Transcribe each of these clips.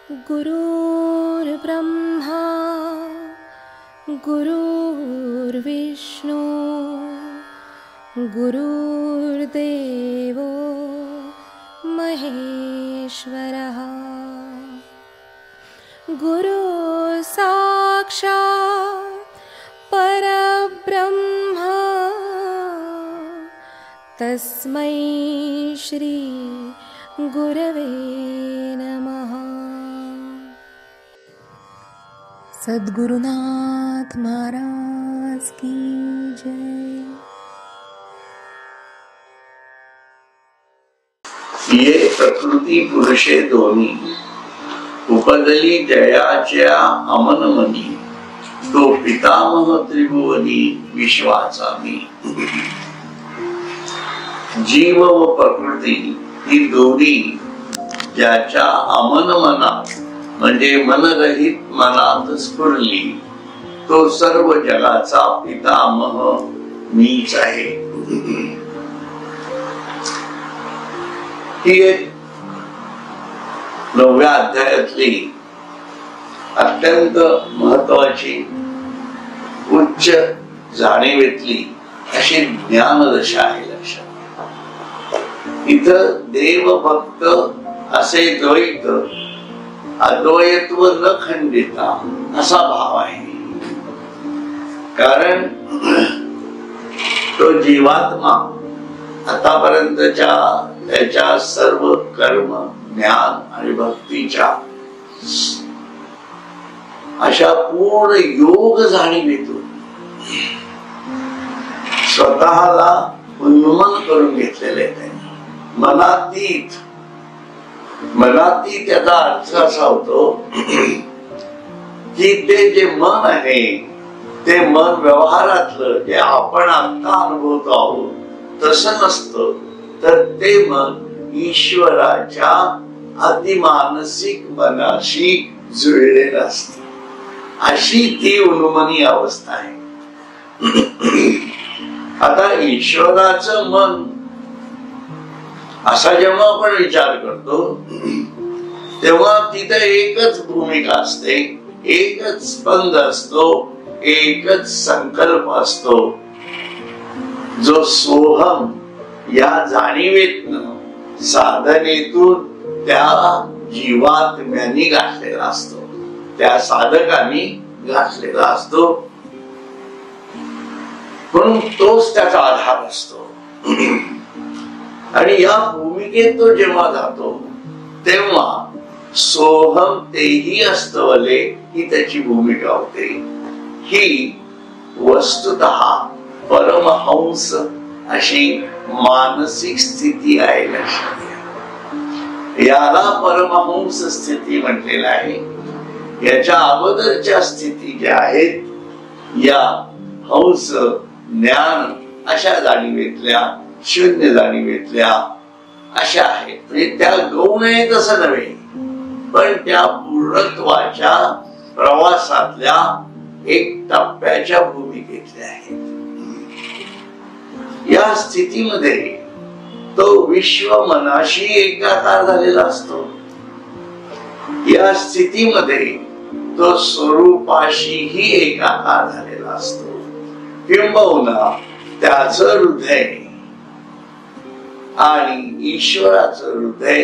गुरुर्ब्रह्मा गुरुर्विष्णू गुरुर्देवो महेश्वरः गुरु साक्षात् परब्रह्म तस्मै श्री गुरवे नमः। सद्गुरुनाथ महाराज की जय। ये प्रकृती पुरुषे दोन्ही उपदली जयाच्या अमनमनी तो पितामह त्रिभुवनी विश्वाचा मी। जीव व प्रकृती ही दोन्ही ज्याच्या अमन मनात म्हणजे मनरहित मनात स्फुरली तो सर्व जगाचा पितामह मीच आहे। ही एक 9व्या अध्यायातली अत्यंत महत्वाची उच्च जाणीवेतली अशी ज्ञानदशा आहे। लक्षात इथं देव भक्त असे द्वैत अद्वैत्व न खंडिता असा भाव आहे। कारण तो जीवात्मा आतापर्यंतच्या त्याच्या सर्व कर्म ज्ञान आणि भक्तीच्या अशा पूर्ण योग जाणीवेतून स्वतःला उन्मन करून घेतलेले त्यांनी मनातीत त्याचा अर्थ असा होतो की ते जे मन आहे ते मन व्यवहारातलं जे आपण आता अनुभवतो आहोत तसं नसतं, तर ते मन ईश्वराच्या अतिमानसिक मनाशी जुळलेलं असतं। अशी ती उन्मनी अवस्था आहे। आता ईश्वराचं मन असा जेव्हा आपण विचार करतो तेव्हा तिथे एकच भूमिका असते, एकच स्पंद असतो, एकच संकल्प असतो जो सोहम या जाणीवेतनं साधनेतून त्या जीवात्म्यानी गाठलेला असतो, त्या साधकांनी गाठलेला असतो, म्हणून तोच त्याचा आधार असतो। आणि या भूमिकेत तो जेव्हा जातो तेव्हा सोहम तेही अस्तवले ही त्याची भूमिका होते। ही वस्तुतः परमहंस अशी मानसिक स्थिती आहे। लक्षात घ्या, याला परमहंस स्थिती म्हटलेलं आहे। याच्या अगोदरच्या स्थिती ज्या आहेत या हंस ज्ञान अशा जाणीवेतल्या शून्य जाणीवेतल्या अशा आहेत। म्हणजे त्या गौण आहेत असं नव्हे, पण त्या पूर्णत्वाच्या प्रवासातल्या एक टप्प्याच्या भूमिकेतल्या आहेत। या स्थितीमध्ये तो विश्व मनाशी एकाकार झालेला असतो। या स्थितीमध्ये तो स्वरूपाशीही एकाकार झालेला असतो, किंबहुना त्याचं हृदय आणि ईश्वराचं हृदय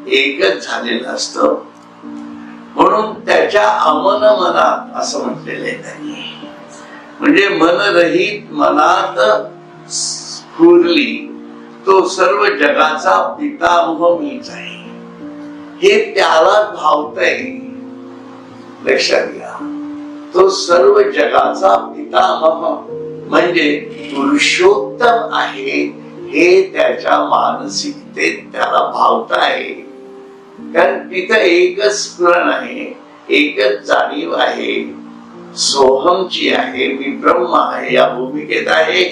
एकच झालेलं असतं। म्हणून त्याच्या अमन मनात असं म्हटलेलं आहे त्यांनी, म्हणजे मनरहित मनात स्फुरली तो सर्व जगाचा पितामह मीच आहे हे त्याला भावतंय। लक्षात घ्या, तो सर्व जगाचा पितामह म्हणजे पुरुषोत्तम आहे हे त्याच्या मानसिकतेत त्याला भावत आहे। कारण तिथं एकच स्फुरण आहे, एकच जाणीव आहे, सोहमची आहे, मी ब्रह्म आहे या भूमिकेत आहे।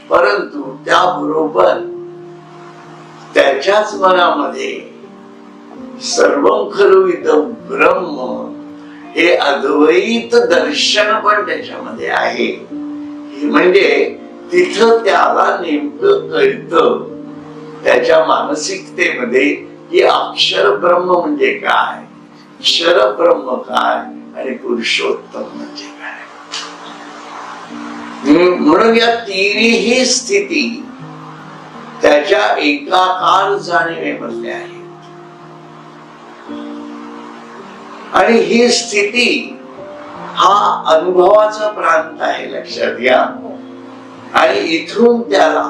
परंतु त्याबरोबर त्याच्याच मनामध्ये सर्वं खलु इदं ब्रह्म हे अद्वैत दर्शन पण त्याच्यामध्ये आहे। म्हणजे तिथं त्याला नेमकं कळतं त्याच्या मानसिकतेमध्ये की अक्षर ब्रह्म म्हणजे काय, क्षरब्रह्म काय आणि पुरुषोत्तम म्हणजे काय. म्हणून या तिन्ही स्थिती त्याच्या एकाकार जाणीवेमधल्या आहेत. आणि ही स्थिती हा अनुभवाचा प्रांत आहे, लक्षात घ्या. आणि इथून त्याला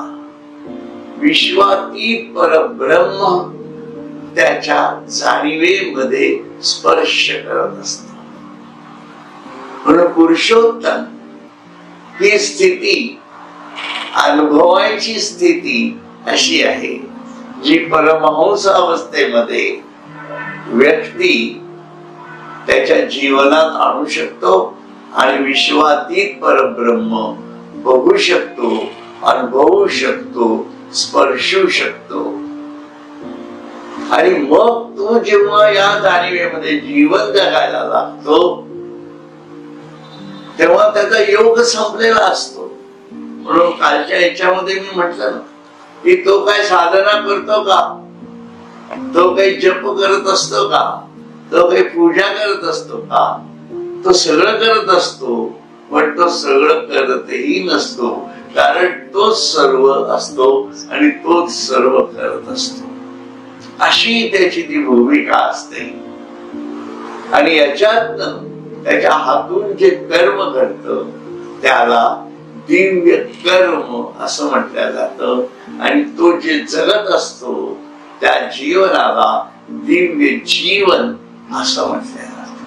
विश्वातीत परब्रह्म त्याच्या जाणीवेमध्ये स्पर्श करत असतो. म्हणून पुरुषोत्तम ही स्थिती, अनुभवायची स्थिती अशी आहे जी परमहंस अवस्थेमध्ये व्यक्ती त्याच्या जीवनात आणू शकतो आणि विश्वातीत परब्रह्म बघू शकतो, अनुभवू शकतो, स्पर्शू शकतो. आणि मग तो जेव्हा या जाणीवेमध्ये जीवन जगायला लागतो तेव्हा त्याचा योग संपलेला असतो. म्हणून कालच्या याच्यामध्ये मी म्हटलं ना की तो काय साधना करतो का, तो काही जप करत असतो का, तो काही पूजा करत असतो का, तो सगळं करत असतो. पण तो सगळं करतही नसतो, कारण तो सर्व असतो आणि तोच सर्व करत असतो. अशी त्याची ती भूमिका असते. आणि याच्यात त्याच्या हातून जे कर्म घडतं त्याला दिव्य कर्म असं म्हटलं जातं. आणि तो जे जगत असतो त्या जीवनाला दिव्य जीवन असं म्हटलं जातं.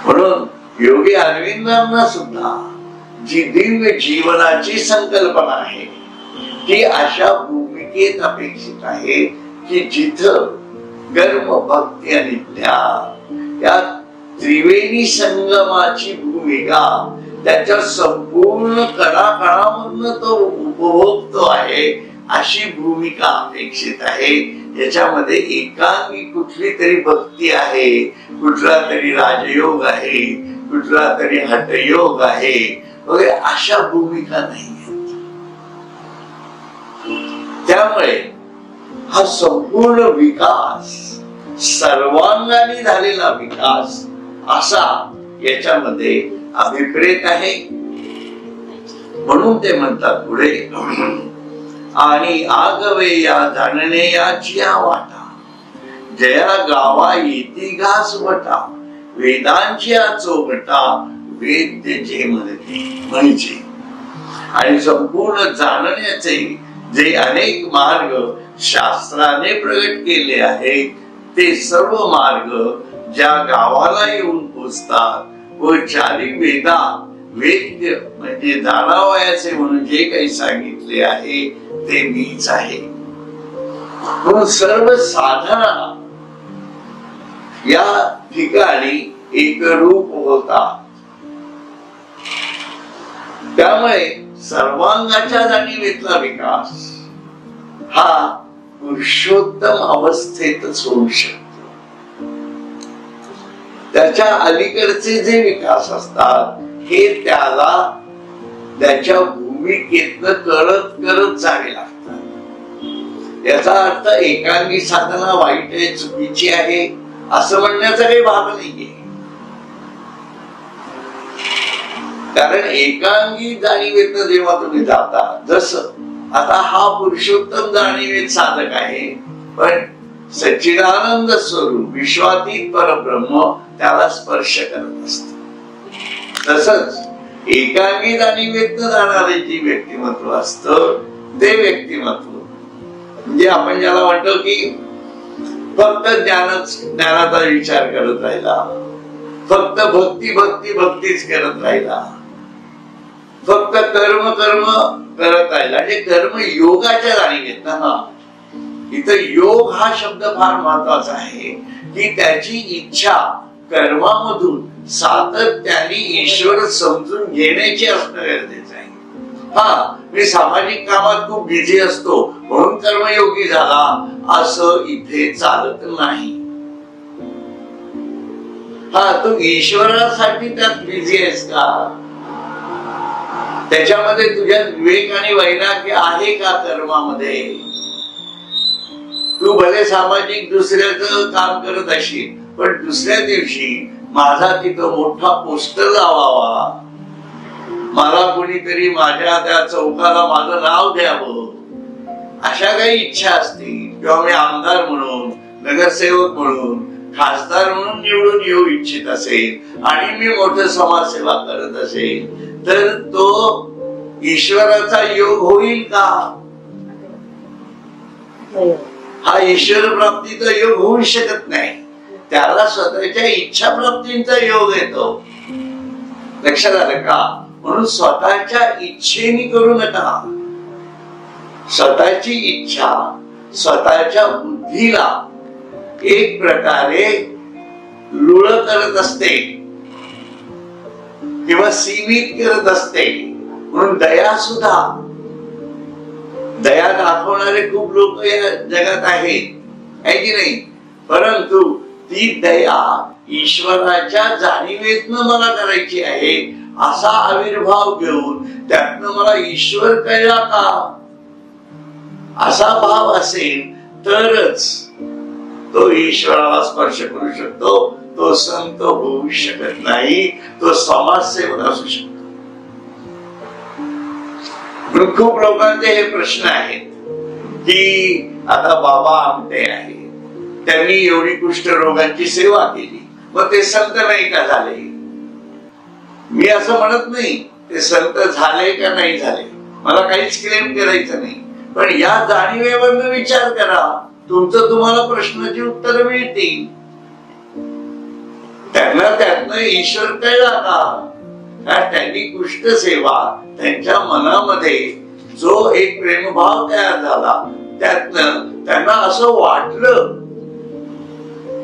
म्हणून योगी अरविंदांना सुद्धा जी दिव्य जीवनाची संकल्पना आहे ती अशा भूमिकेत अपेक्षित आहे की जिथं कर्म, भक्ती आणि ज्ञान या त्रिवेणी संगमाची भूमिका त्याच्या संपूर्ण कणाकणामधून तो उपभोगतो आहे, अशी भूमिका अपेक्षित आहे. याच्यामध्ये एकांगी कुठली तरी भक्ती आहे, कुठला तरी राजयोग आहे, कुठला तरी हठयोग आहे वगैरे अशा भूमिका नाही आहेत. त्यामुळे हा संपूर्ण विकास, सर्वांगाने झालेला विकास असा याच्यामध्ये अभिप्रेत आहे. म्हणून ते म्हणतात पुढे, आणि आगवे या जाणणे याची वाटा, जया गावा येती घास वटा, वेदांची चोगटा वेद्य जे म्हणजे. आणि संपूर्ण जाणण्याचे जे अनेक मार्ग शास्त्राने प्रगट केले आहेत ते सर्व मार्ग ज्या गावाला येऊन पोचतात व चारी वेदा वेद्य म्हणजे जाणावयाचे म्हणून जे काही सांगितले आहे ते मीच आहे. म्हणून सर्व साधना या ठिकाणी एकरूप होतात. त्यामुळे सर्वांगाच्या जाणीवेतला विकास हा पुरुषोत्तम अवस्थेतच होऊ शकतो. त्याच्या अलीकडचे जे विकास असतात हे त्याला त्याच्या भूमिकेतनं करत जावे लागतात. याचा अर्थ एकांगी साधना वाईट आहे, चुकीची आहे असं म्हणण्याचा काही भाग नाहीये. कारण एकांगी जाणीवेतनं जेव्हा तुम्ही जाता, जसं आता हा पुरुषोत्तम जाणीवेत साधक आहे पण सच्चिदानंद स्वरूप विश्वातीत परब्रह्म त्याला स्पर्श करत असत. तसंच एकांगी जाणीवेतनं जाणारे जे व्यक्तिमत्व असतं ते व्यक्तिमत्व म्हणजे आपण ज्याला म्हणतो की फक्त ज्ञानाचा विचार करत राहिला, फक्त भक्तीच करत राहिला, फक्त कर्म करत राहिला, म्हणजे कर्म योगाच्या जाणीवेत ना. इथं योग हा शब्द फार महत्वाचा आहे की त्याची इच्छा कर्मामधून सातत्याने ईश्वर समजून घेण्याची असणं गरजेचं आहे. हा मी सामाजिक कामात खूप बिझी असतो म्हणून कर्मयोगी झाला असं इथे चालत नाही. हा तू ईश्वरासाठी त्यात बिझी आहेस का, त्याच्यामध्ये तुझ्या विवेक आणि वैराग्य आहे का कर्मामध्ये. तू भले सामाजिक दुसऱ्याचं काम करत असशील पण दुसऱ्या दिवशी माझा तिथं मोठा पोस्टर लावावा, मला कोणीतरी माझ्या त्या चौकाला माझं नाव द्यावं, अशा काही इच्छा असतील, किंवा मी आमदार म्हणून, नगरसेवक म्हणून, खासदार म्हणून निवडून येऊ इच्छित असेल आणि मी मोठं समाजसेवा करत असेल, तर तो ईश्वराचा योग होईल का? हा ईश्वर प्राप्तीचा योग होऊ शकत नाही. त्याला स्वतःच्या इच्छा प्राप्तीचा योग येतो. लक्षात आलं का? म्हणून स्वतःच्या इच्छेने करू नका. स्वतःची इच्छा स्वतःच्या बुद्धीला एक प्रकारे लुळ करत असते किंवा सीमित करत असते. म्हणून दया सुद्धा, दया दाखवणारे खूप लोक या जगात आहेत, आहे की नाही? परंतु ती दया ईश्वराच्या जाणीवेतनं मला करायची आहे असा आविर्भाव घेऊन त्यातनं मला ईश्वर कळला का असा भाव असेल तरच तो ईश्वराला स्पर्श करू शकतो. तो संत होऊ शकत नाही, तो समाजसेवक असू शकतो. खूप लोकांचे हे प्रश्न आहेत की आता बाबा आमटे आहे, त्यांनी एवढी कुष्ठरोगांची सेवा केली, मग ते संत नाही का झाले? मी असं म्हणत नाही ते संत झाले का नाही झाले, मला काहीच क्लेम करायचं नाही. पण या जाणीवेवर विचार करा, तुमचं तुम्हाला प्रश्नाची उत्तर मिळतील. त्यांना त्यातनं ईश्वर कळला का? त्यांनी कुष्ठ सेवा त्यांच्या मनामध्ये जो एक प्रेमभाव तयार झाला, त्यातनं त्यांना असं वाटलं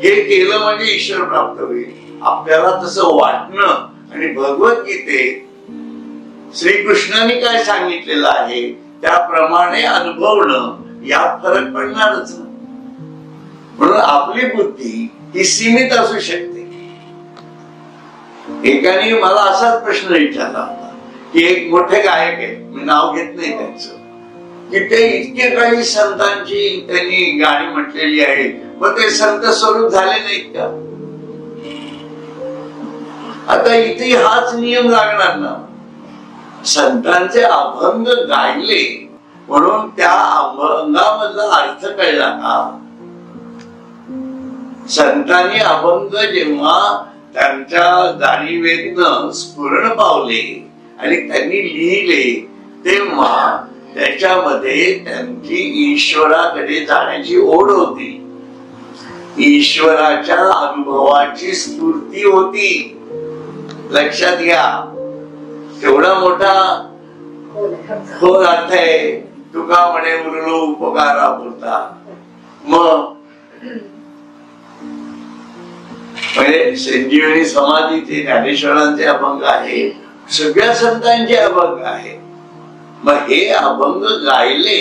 हे केलं म्हणजे ईश्वर प्राप्त होईल. आपल्याला तसं वाटणं आणि भगवद्गीतेत श्रीकृष्णाने काय सांगितलेलं आहे त्याप्रमाणे अनुभवणं यात फरक पडणारच. म्हणून आपली बुद्धी ही सीमित असू शकते. एकाने मला असाच प्रश्न विचारला होता की एक मोठे गायक आहे, मी नाव घेत नाही त्यांचं, की ते इतके काही संतांची त्यांनी गाणी म्हटलेली आहे, मग ते संत स्वरूप झाले नाहीत का? आता इथे हाच नियम लागणार ना. संतांचे अभंग गायले म्हणून त्या अभंगामधला अर्थ कळला का? संतांनी अभंग जेव्हा त्यांच्या जाणीवेतनं स्फुरण पावले आणि त्यांनी लिहिले तेव्हा त्याच्यामध्ये त्यांची ईश्वराकडे जाण्याची ओढ होती, ईश्वराच्या अनुभवाची स्फूर्ती होती. लक्षात घ्या, तेवढा मोठा खोल अर्थ आहे. तुका म्हणे उरलो उपकारा पुरता. मग म्हणजे संजीवनी समाधीचे ज्ञानेश्वरांचे अभंग आहे, सगळ्या संतांचे अभंग आहे. मग हे अभंग गायले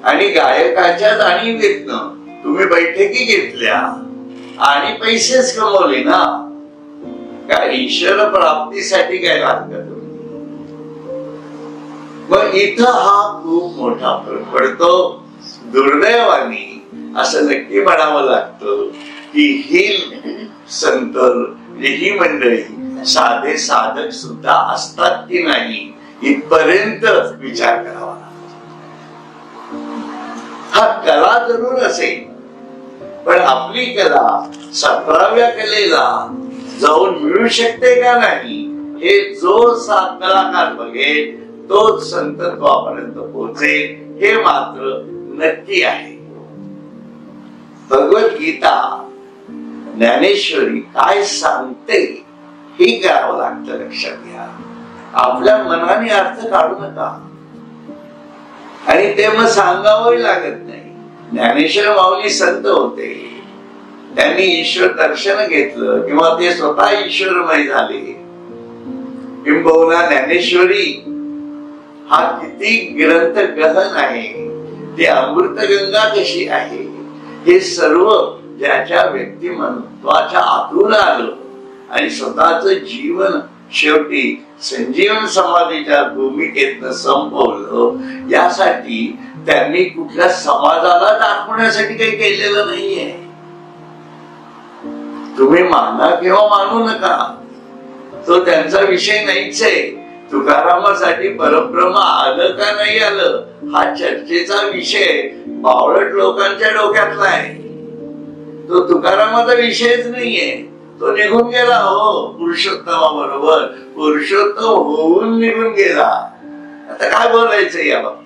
आणि गायकाच्या जाणीवेतनं तुम्ही बैठकी घेतल्या आणि पैसेच कमवले ना, काय ईश्वर प्राप्तीसाठी काय लागतं? मग इथं हा खूप मोठा फरक पडतो. दुर्दैवाने असं नक्की म्हणावं लागतं की ही संत, ही मंडळी साधे साधक सुद्धा असतात की नाही इथपर्यंत विचार करावा लागतो. हा कला जरूर असेल, पण आपली कला 17व्या कलेला जाऊन मिळू शकते का नाही हे जो कलाकार बघेल तोच संतत्वापर्यंत पोहोचेल, हे मात्र नक्की आहे. भगवद्गीता ज्ञानेश्वरी काय सांगते हे करावं लागतं. लक्षात घ्या, आपल्या मनाने अर्थ काढू नका आणि ते मग सांगावंही लागत नाही. ज्ञानेश्वर माऊली संत होते, त्यांनी ईश्वर दर्शन घेतलं किंवा ते स्वतः ईश्वरमय झाले. किंबहुना ज्ञानेश्वरी हा किती ग्रंथ गहन आहे, ती अमृतगंगा कशी आहे, हे सर्व ज्याच्या व्यक्तिमत्वाच्या आतून आलं आणि स्वतःच जीवन शेवटी संजीवन समाधीच्या भूमिकेतनं संपवलं. यासाठी त्यांनी कुठल्या समाजाला दाखवण्यासाठी काही केलेलं नाहीये. तुम्ही माना किंवा मानू नका, तो त्यांचा विषय नाहीच आहे. तुकारामासाठी परब्रह्म आलं का नाही आलं हा चर्चेचा विषय बावळट लोकांच्या डोक्यातला आहे. तो तुकारामाचा विषयच नाहीये. तो निघून गेला, हो, पुरुषोत्तमाबरोबर पुरुषोत्तम होऊन निघून गेला. आता काय बोलायचं या बाबतीत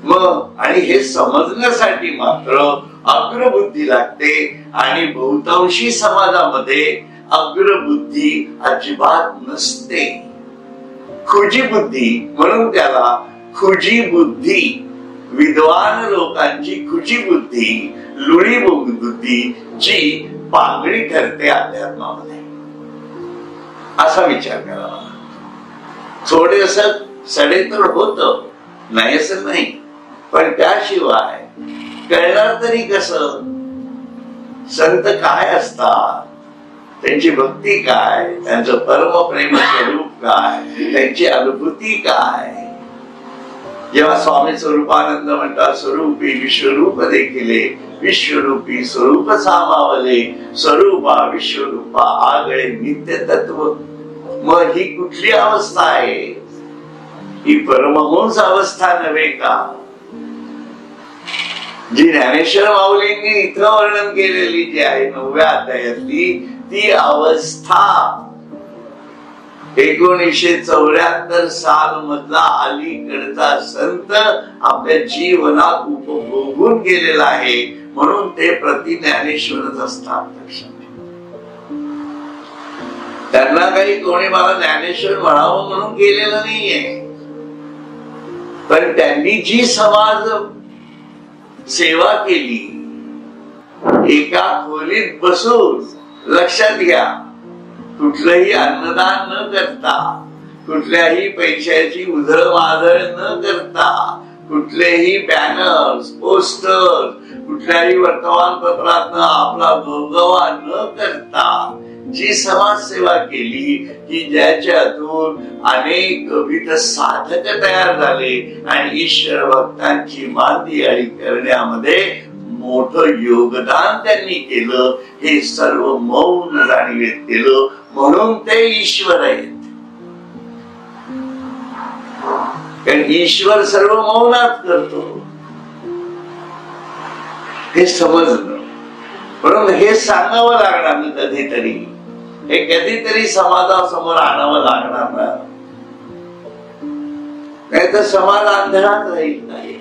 मग? आणि हे समजण्यासाठी मात्र अग्रबुद्धी लागते, आणि बहुतांशी समाजामध्ये अग्रबुद्धी अजिबात नसते. खुजी बुद्धी, म्हणून त्याला खुजी बुद्धी, विद्वान लोकांची खुजी बुद्धी, लुळी बुद्धी, जी पांगडी ठरते अध्यात्मामध्ये, असा विचार करा. थोडेस सडेतोड होत नाही असं नाही, पण त्याशिवाय कळणार तरी कसं संत काय असतात, त्यांची भक्ती काय, त्यांचं परमप्रेम स्वरूप काय, त्यांची अनुभूती काय. जेव्हा स्वामी स्वरूपानंद म्हणतात, स्वरूपी विश्वरूप देखिले, विश्वरूपी स्वरूप सामावले, स्वरूपा विश्वरूपा आगळे नित्य तत्व. मग ही कुठली अवस्था आहे? ही परमहंस अवस्था नव्हे का, जी ज्ञानेश्वर माऊलींनी इथं वर्णन केलेली जी आहे 9व्या अध्यायातली, ती अवस्था 1974 साल मधला अलीकडचा संत आपल्या जीवनात उपभोगून गेलेला आहे. म्हणून ते प्रति ज्ञानेश्वरच असतात. त्यांना काही कोणी मला ज्ञानेश्वर म्हणावं म्हणून केलेलं नाहीये, पण त्यांनी जी समाज सेवा केली, एका खोलीत बसून, लक्षात घ्या, कुठलंही अन्नदान न करता, कुठल्याही पैशाची उधळमाधळ न करता, कुठलेही बॅनर्स, पोस्टर, कुठल्याही वर्तमानपत्रात आपला गवगवा न करता जी समाजसेवा केली, की ज्याच्यातून अनेक विविध साधक तयार झाले आणि ईश्वर भक्तांची मांदियाळी करण्यामध्ये मोठं योगदान त्यांनी केलं. हे सर्व मौन जाणीवेत केलं, म्हणून ते ईश्वर आहेत. कारण ईश्वर सर्व मौनात करतो, हे समजलं. म्हणून हे सांगावं लागणार ना कधीतरी, हे कधीतरी समाजासमोर आणावं लागणार ना, नाही तर समाज अंधारात राहील. नाही,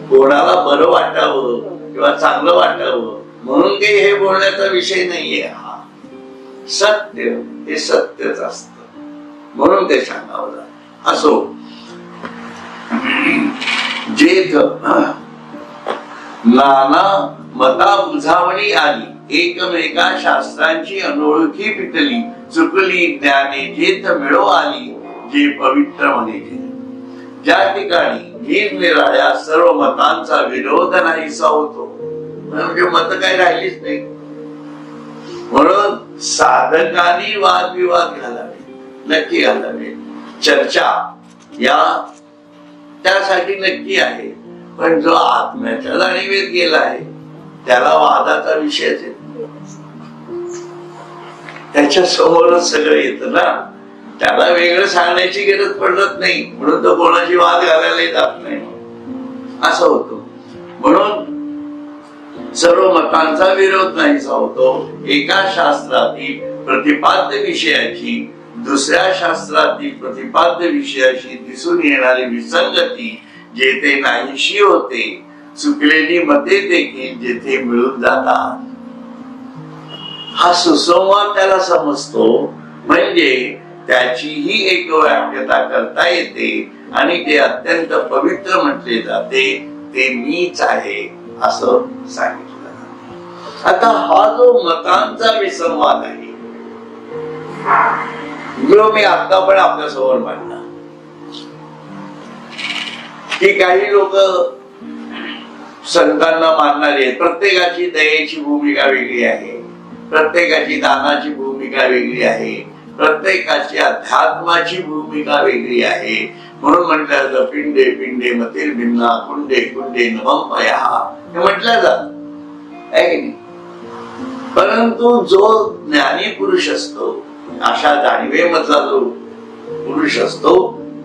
कोणाला बरं वाटावं किंवा चांगलं वाटावं म्हणून काही हे बोलण्याचा विषय नाहीये. हा सत्य, हे सत्यच असत, म्हणून ते सांगावं लागतं. असो, जेथ नाना मता बुझावणी आली, एकमेका शास्त्रांची अनोळखी पिटली, चुकली ज्ञाने जेथ मिळो आली, जे पवित्र म्हणे. ज्या ठिकाणी निरनिराळ्या सर्व मतांचा विरोध नाहीसा होतो, म्हणजे मत काही राहिलीच नाही. म्हणून साधकांनी वादविवाद घालावे, नक्की घालावे. चर्चा या त्यासाठी नक्की आहे, पण जो आत्म्याच्या जाणीवेत गेला आहे त्याला वादाचा विषयच येतो. त्याच्या समोरच सगळं येतं ना, त्याला वेगळं सांगण्याची गरज पडत नाही, म्हणून तो कोणाची वाद घालायला जात नाही, असं होतं. म्हणून सर्व मतांचा विरोध नाहीसा होतो. एका शास्त्रातील प्रतिपाद्य विषयाची दुसऱ्या शास्त्रातील प्रतिपाद्य विषयाशी दिसून येणारी विसंगती जेथे नाहीशी होते, चुकलेली मते देखील जेथे मिळून जातात, हा सुसंवाद त्याला समजतो. म्हणजे त्याचीही एक व्याख्या करता येते आणि ते अत्यंत पवित्र म्हटले जाते. ते मीच आहे असं सांगितलं. आता हा जो मतांचा विसंवाद आहे, जो मी आता पण आपल्या समोर मांडला, की काही लोक संतांना मानणारे आहेत. प्रत्येकाची दयेची भूमिका वेगळी आहे, प्रत्येकाची दानाची भूमिका वेगळी आहे, प्रत्येकाची अध्यात्माची भूमिका वेगळी आहे. म्हणून म्हटलं जातं पिंडे पिंडे मतील भिन्ना कुंडे कुंडे नमम पया, हे म्हटलं जात आहे की नाही. परंतु जो ज्ञानी पुरुष असतो, अशा जाणीवेमधला जो पुरुष असतो,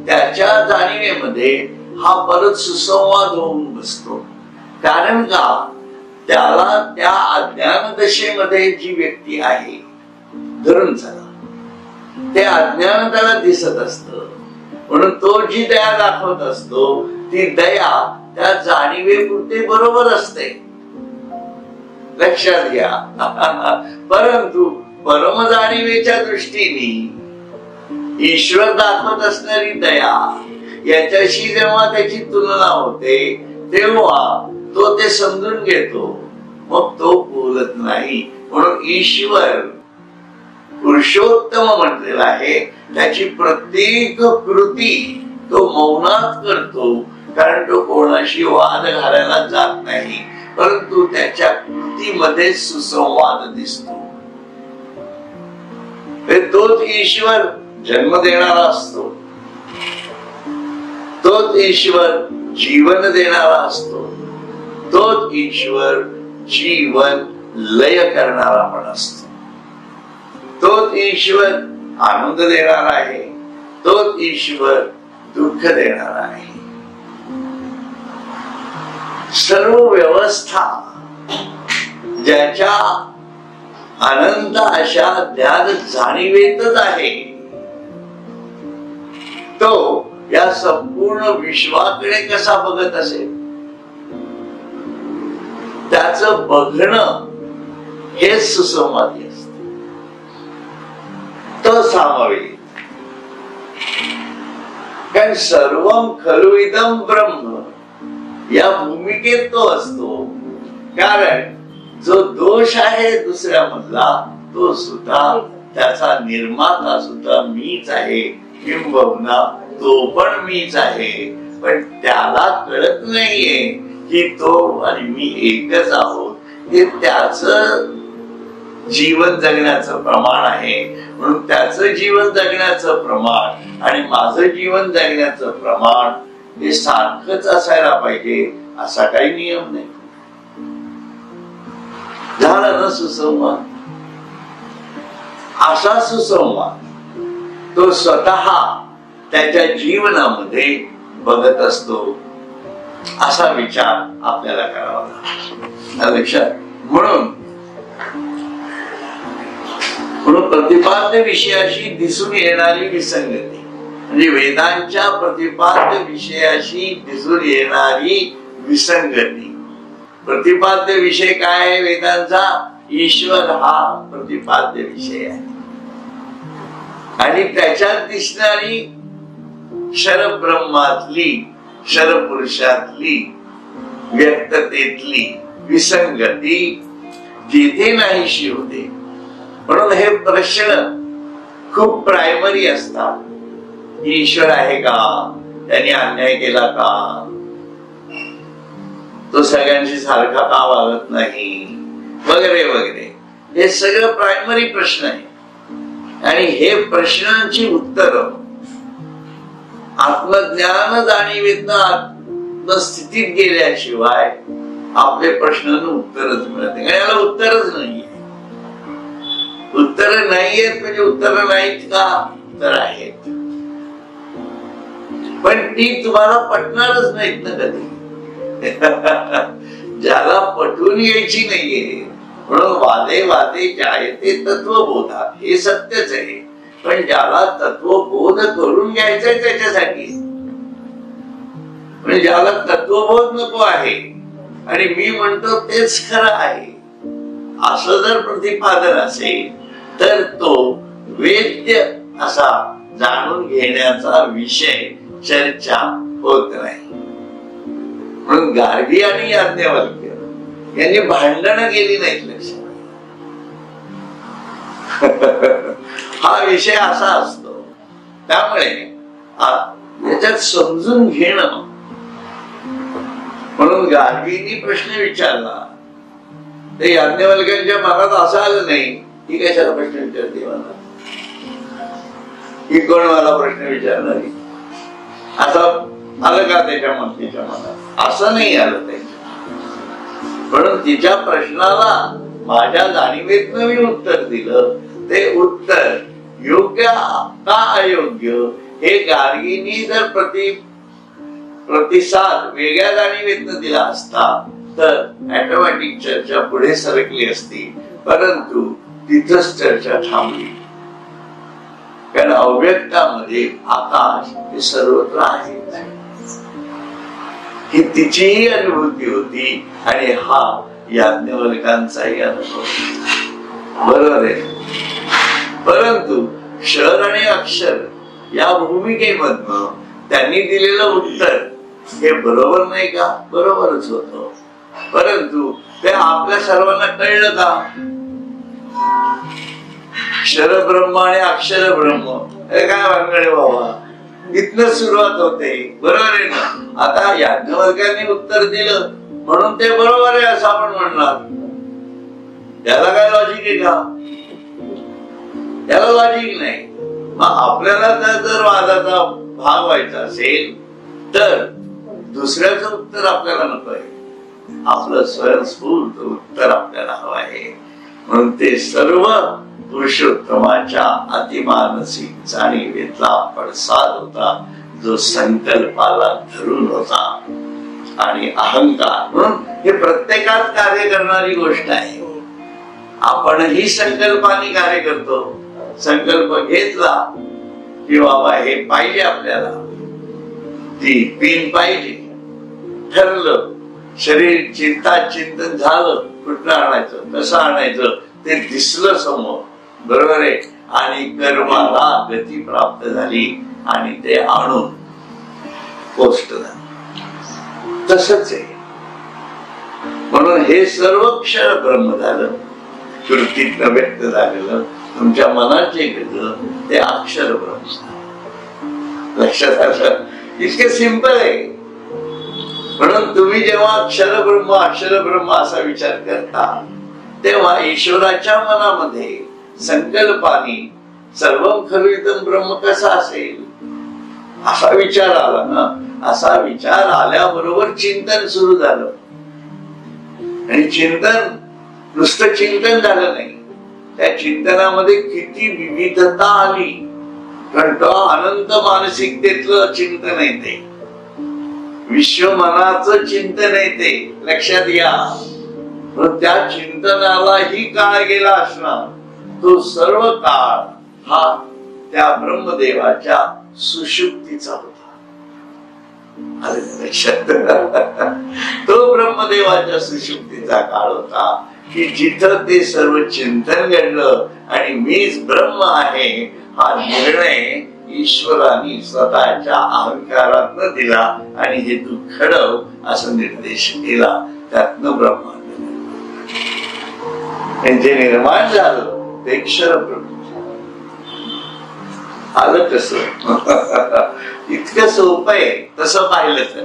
त्याच्या जाणीवेमध्ये हा परत सुसंवाद होऊन बसतो. कारण का, त्याला त्या अज्ञान दशेमध्ये जी व्यक्ती आहे धरून चला, ते अज्ञान त्याला दिसत असत, म्हणून तो जी दया दाखवत असतो ती दया त्या जाणीवेपुरते बरोबर असते, लक्षात घ्या. परंतु परम जाणीवेच्या दृष्टीने ईश्वर दाखवत असणारी दया याच्याशी जेव्हा त्याची तुलना होते तेव्हा तो ते समजून घेतो, मग तो बोलत नाही. म्हणून ईश्वर पुरुषोत्तम म्हटलेला आहे, त्याची प्रत्येक कृती तो मौनात करतो, कारण तो कोणाशी वाद घालायला जात नाही, परंतु त्याच्या कृतीमध्ये सुसंवाद दिसतो. तोच ईश्वर जन्म देणारा असतो, तोच ईश्वर जीवन देणारा असतो, तोच ईश्वर जीवन लय करणारा पण असतो, तोच ईश्वर आनंद देणारा आहे, तोच ईश्वर दुःख देणारा आहे. सर्व व्यवस्था ज्याच्या अनंत अशा ज्ञान जाणीवेतच आहे, तो या संपूर्ण विश्वाकडे कसा बघत असेल, त्याचं बघणं हे सुसंवादी असते. तो सामावेश, कारण सर्वम खलु इदं ब्रह्म या भूमिकेत तो असतो. कारण जो दोष आहे दुसऱ्या मधला तो सुद्धा त्याचा निर्माता सुद्धा मीच आहे, किंबहुना तो पण मीच आहे, पण त्याला कळत नाहीये की तो आणि मी एकच आहोत. हे त्याचं जीवन जगण्याचं प्रमाण आहे. म्हणून त्याचं जीवन जगण्याचं प्रमाण आणि माझं जीवन जगण्याचं प्रमाण हे सारखंच असायला पाहिजे असा काही नियम नाही. झाला ना सुसंवाद. असा सुसंवाद तो स्वतः त्याच्या जीवनामध्ये बघत असतो, असा विचार आपल्याला करावा लागतो, लक्षात. म्हणून प्रतिपाद्य विषयाशी दिसून येणारी विसंगती, म्हणजे वेदांच्या प्रतिपाद्य विषयाशी दिसून येणारी विसंगती. प्रतिपाद्य विषय काय आहे वेदांचा? ईश्वर हा प्रतिपाद्य विषय आहे, आणि त्याच्यात दिसणारी शरब्रह्मातली शरपुरुषातली व्यक्ततेतली विसंगती जिथे नाहीशी होते. म्हणून हे प्रश्न खूप प्रायमरी असतात. ईश्वर आहे का? त्यांनी अन्याय केला का? तो सगळ्यांशी सारखा का वागत नाही? वगैरे वगैरे. हे सगळं प्रायमरी प्रश्न आहे, आणि हे प्रश्नांची उत्तर आत्मज्ञान जाणीवेतनं आत्मस्थितीत गेल्याशिवाय आपले प्रश्नांना उत्तरच मिळत नाही. याला उत्तरच नाहीये. उत्तर नाहीयेत म्हणजे उत्तर नाहीत का? उत्तर आहेत, पण ती तुम्हाला पटणारच नाहीत ना कधी. ज्याला पटून यायची नाहीये, म्हणून वादे वादे जायते तत्वबोधा, हे सत्यच आहे. पण ज्याला तत्वबोध करून घ्यायचंय त्याच्यासाठी, म्हणजे ज्याला तत्वबोध नको आहे आणि मी म्हणतो तेच खरं आहे असं जर प्रतिपादन असेल तर तो वेद्य असा जाणून घेण्याचा विषय चर्चा होत नाही. म्हणून गार्गी आणि याज्ञवल्क्य यांनी भांडणं केली नाहीत, लक्षात. हा विषय असा असतो. त्यामुळे याच्यात समजून घेणं. म्हणून गार्गींनी प्रश्न विचारला तर याज्ञवल्क्यांच्या मनात असं आलं नाही ही कशाला प्रश्न विचारते मला, ही कोण मला प्रश्न विचारणारी, असं आलं का त्याच्या मनात? असं नाही आलं त्याच्या. म्हणून तिच्या प्रश्नाला माझ्या जाणीवेतनं मी उत्तर दिलं, ते उत्तर योग्य का अयोग्य हे गार्गींनी जर प्रतिसाद वेगळ्या जाणीवेतनं दिला असता तर ऑटोमॅटिक चर्चा पुढे सरकली असती. परंतु तिथंच चर्चा थांबली. कारण अव्यक्तामध्ये आकाश हे सर्वत्र आहे ही तिचीही अनुभूती होती आणि हा याज्ञवल्क्यांचाही अनुभव. बरोबर आहे. परंतु क्षर आणि अक्षर या भूमिकेमधनं त्यांनी दिलेलं उत्तर हे बरोबर नाही का? बरोबरच होतं. परंतु ते आपल्या सर्वांना कळलं का? क्षर ब्रह्म आणि अक्षर ब्रह्म हे काय भानगड बाबा, इथनं सुरुवात होते. बरोबर आहे ना? आता याज्ञवल्क्यांनी उत्तर दिलं म्हणून ते बरोबर आहे असं आपण म्हणणार. त्याला काय लॉजिक आहे का? त्याला लॉजिक नाही. मग आपल्याला जर वादाचा भाग व्हायचा असेल तर दुसऱ्याचं उत्तर आपल्याला नको आहे, आपलं स्वयंस्फूर्त उत्तर आपल्याला हवं आहे. म्हणून ते सर्व पुरुषोत्तमाच्या अतिमानसिक जाणीवेतला पडसाद होता जो संकल्पाला धरून होता. आणि अहंकार म्हणून हे प्रत्येकात कार्य करणारी गोष्ट आहे. आपणही संकल्पाने कार्य करतो. संकल्प घेतला की बाबा हे पाहिजे आपल्याला, ती पिन पाहिजे, ठरलं, शरीर चिंतन झालं, कुठलं आणायचं, कसं आणायचं ते दिसलं समोर. बरोबर आहे. आणि कर्माला गती प्राप्त झाली आणि ते आणून पोस्ट झालं. तसंच आहे. म्हणून हे सर्व क्षर ब्रह्म झालं, कृतीत व्यक्त झालेलं तुमच्या मनात जे घडलं ते अक्षर ब्रह्म. लक्षात आलं? इतके सिंपल आहे. म्हणून तुम्ही जेव्हा अक्षर ब्रह्म असा विचार करता तेव्हा ईश्वराच्या मनामध्ये संकल्पाने सर्वं खलु इदं ब्रह्म कसा असेल असा विचार आला ना. असा विचार आल्याबरोबर चिंतन सुरू झालं. आणि चिंतन नुसतं चिंतन झालं नाही, त्या चिंतनामध्ये किती विविधता आली. कारण तो अनंत मानसिकतेतलं चिंतन आहे, ते विश्वमनाचं चिंतन आहे. ते लक्षात घ्या. त्या चिंतनालाही काळ गेला असणार. तो सर्व काळ हा त्या ब्रह्मदेवाच्या सुषुप्तीचा होता. लक्षात तो ब्रह्मदेवाच्या सुषुप्तीचा काळ होता की जिथं ते सर्व चिंतन घडलं आणि मीच ब्रह्म आहे हा निर्णय ईश्वराने स्वतःच्या अहंकारातनं दिला आणि हे तू घडव असा निर्देश केला. त्यातनं ब्रह्मांड जे निर्माण झालं ते क्षर ब्रह्म आलं. कसं इतकं सोपं आहे तसं पाहिलं तर.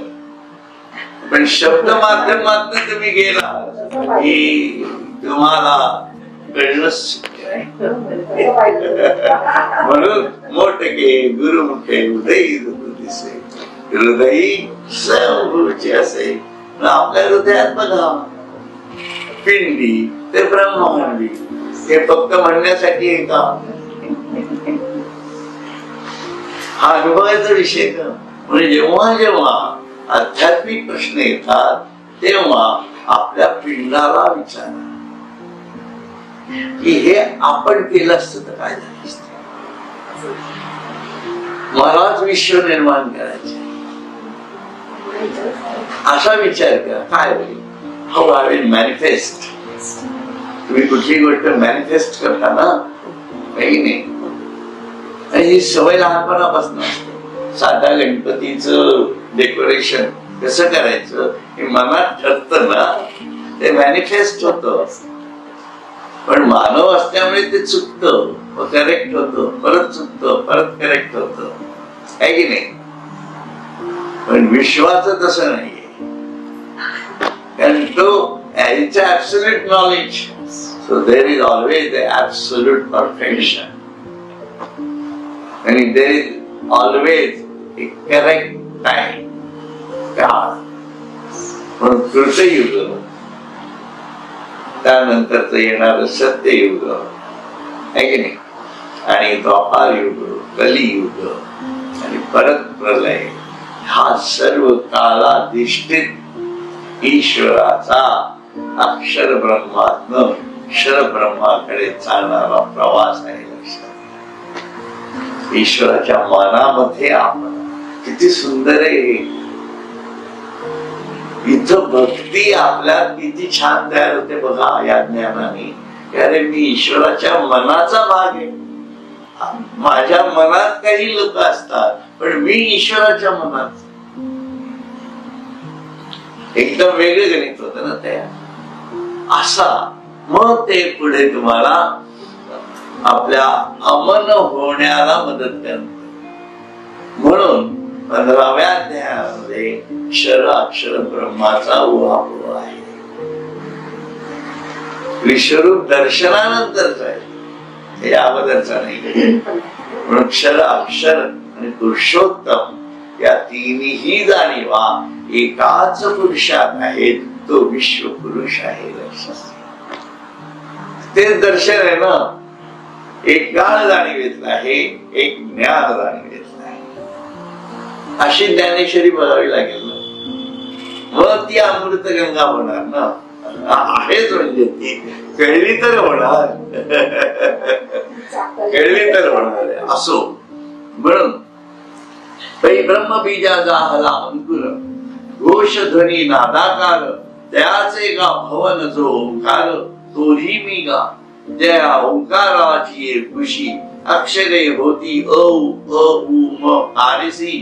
पण शब्द माध्यमातून तुम्ही गेला की तुम्हाला कळलंच. म्हणून मोठके गुरुमुखे उदयी दिसे हृदयी स्वयंभूची असे. आपल्या हृदयात बघा पिंडी ते ब्रह्मांडी हे फक्त म्हणण्यासाठी आहे का? हा अनुभवाचा विषय का? म्हणजे जेव्हा जेव्हा आध्यात्मिक प्रश्न येतात तेव्हा आपल्या पिंडाला विचारा की हे आपण केलं असतं तर काय झालं असतं. मलाच विश्व निर्माण करायचे असा विचार करा. काय होईल? How I will manifest. तुम्ही कुठली गोष्ट मॅनिफेस्ट करता ना, काही नाही. आणि ही सवय लहानपणापासून असते. साध्या गणपतीचं डेकोरेशन कसं करायचं हे मनात ठरतं ना, ते मॅनिफेस्ट होतं. पण मानव असल्यामुळे ते चुकतं, करेक्ट होतं, परत चुकतं, परत करेक्ट होतं, आहे की नाही. पण विश्वाचं तसं नाहीये. कारण तो it's absolute knowledge, so there is always the absolute perfection and there is always a correct time. म्हणून कृतयुग त्यानंतरच येणार सत्ययुग आहे की नाही, आणि द्वापार युग, कलियुग आणि परत प्रलय. हा सर्व कालाधिष्ठित ईश्वराचा अक्षर ब्रह्मात्म क्षर ब्रह्माकडे चालणारा प्रवास आहे. लक्षात, ईश्वराच्या मनामध्ये आपण किती सुंदर आहे. इथं भक्ती आपल्यात किती छान तयार होते बघा या ज्ञानाने. अरे मी ईश्वराच्या मनाचा भाग आहे. माझ्या मनात काही लोक असतात पण मी ईश्वराच्या मनात. एकदम वेगळे गणित होत ना त्या. असा मग ते पुढे तुम्हाला आपल्या अमन होण्याला मदत करत. म्हणून 15व्या अध्यायामध्ये क्षर अक्षर ब्रह्माचा उहापोह आहे. विश्वरूप दर्शनानंतरच आहे, हे अगोदरचा नाही. म्हणून क्षर अक्षर आणि पुरुषोत्तम या तिन्ही जाणीवा एकाच पुरुषात आहेत. तो विश्व पुरुष आहे. ते दर्शन आहे ना. एक काळ जाणीवेतला आहे, एक ज्ञान जाणीवेतला आहे. अशी ज्ञानेश्वरी बघावी लागेल ना, मग ती अमृत गंगा होणार ना. आहेच म्हणजे ती कळली तर होणार, कळली तर होणार असो. म्हणून ब्रह्म बीजाचा हला अंकुर घोष ध्वनी नादाकार त्याचे गा भवन जो ओंकार तोही मी गा. त्या ओंकाराची खुशी अक्षरे होती अ उ म आरसी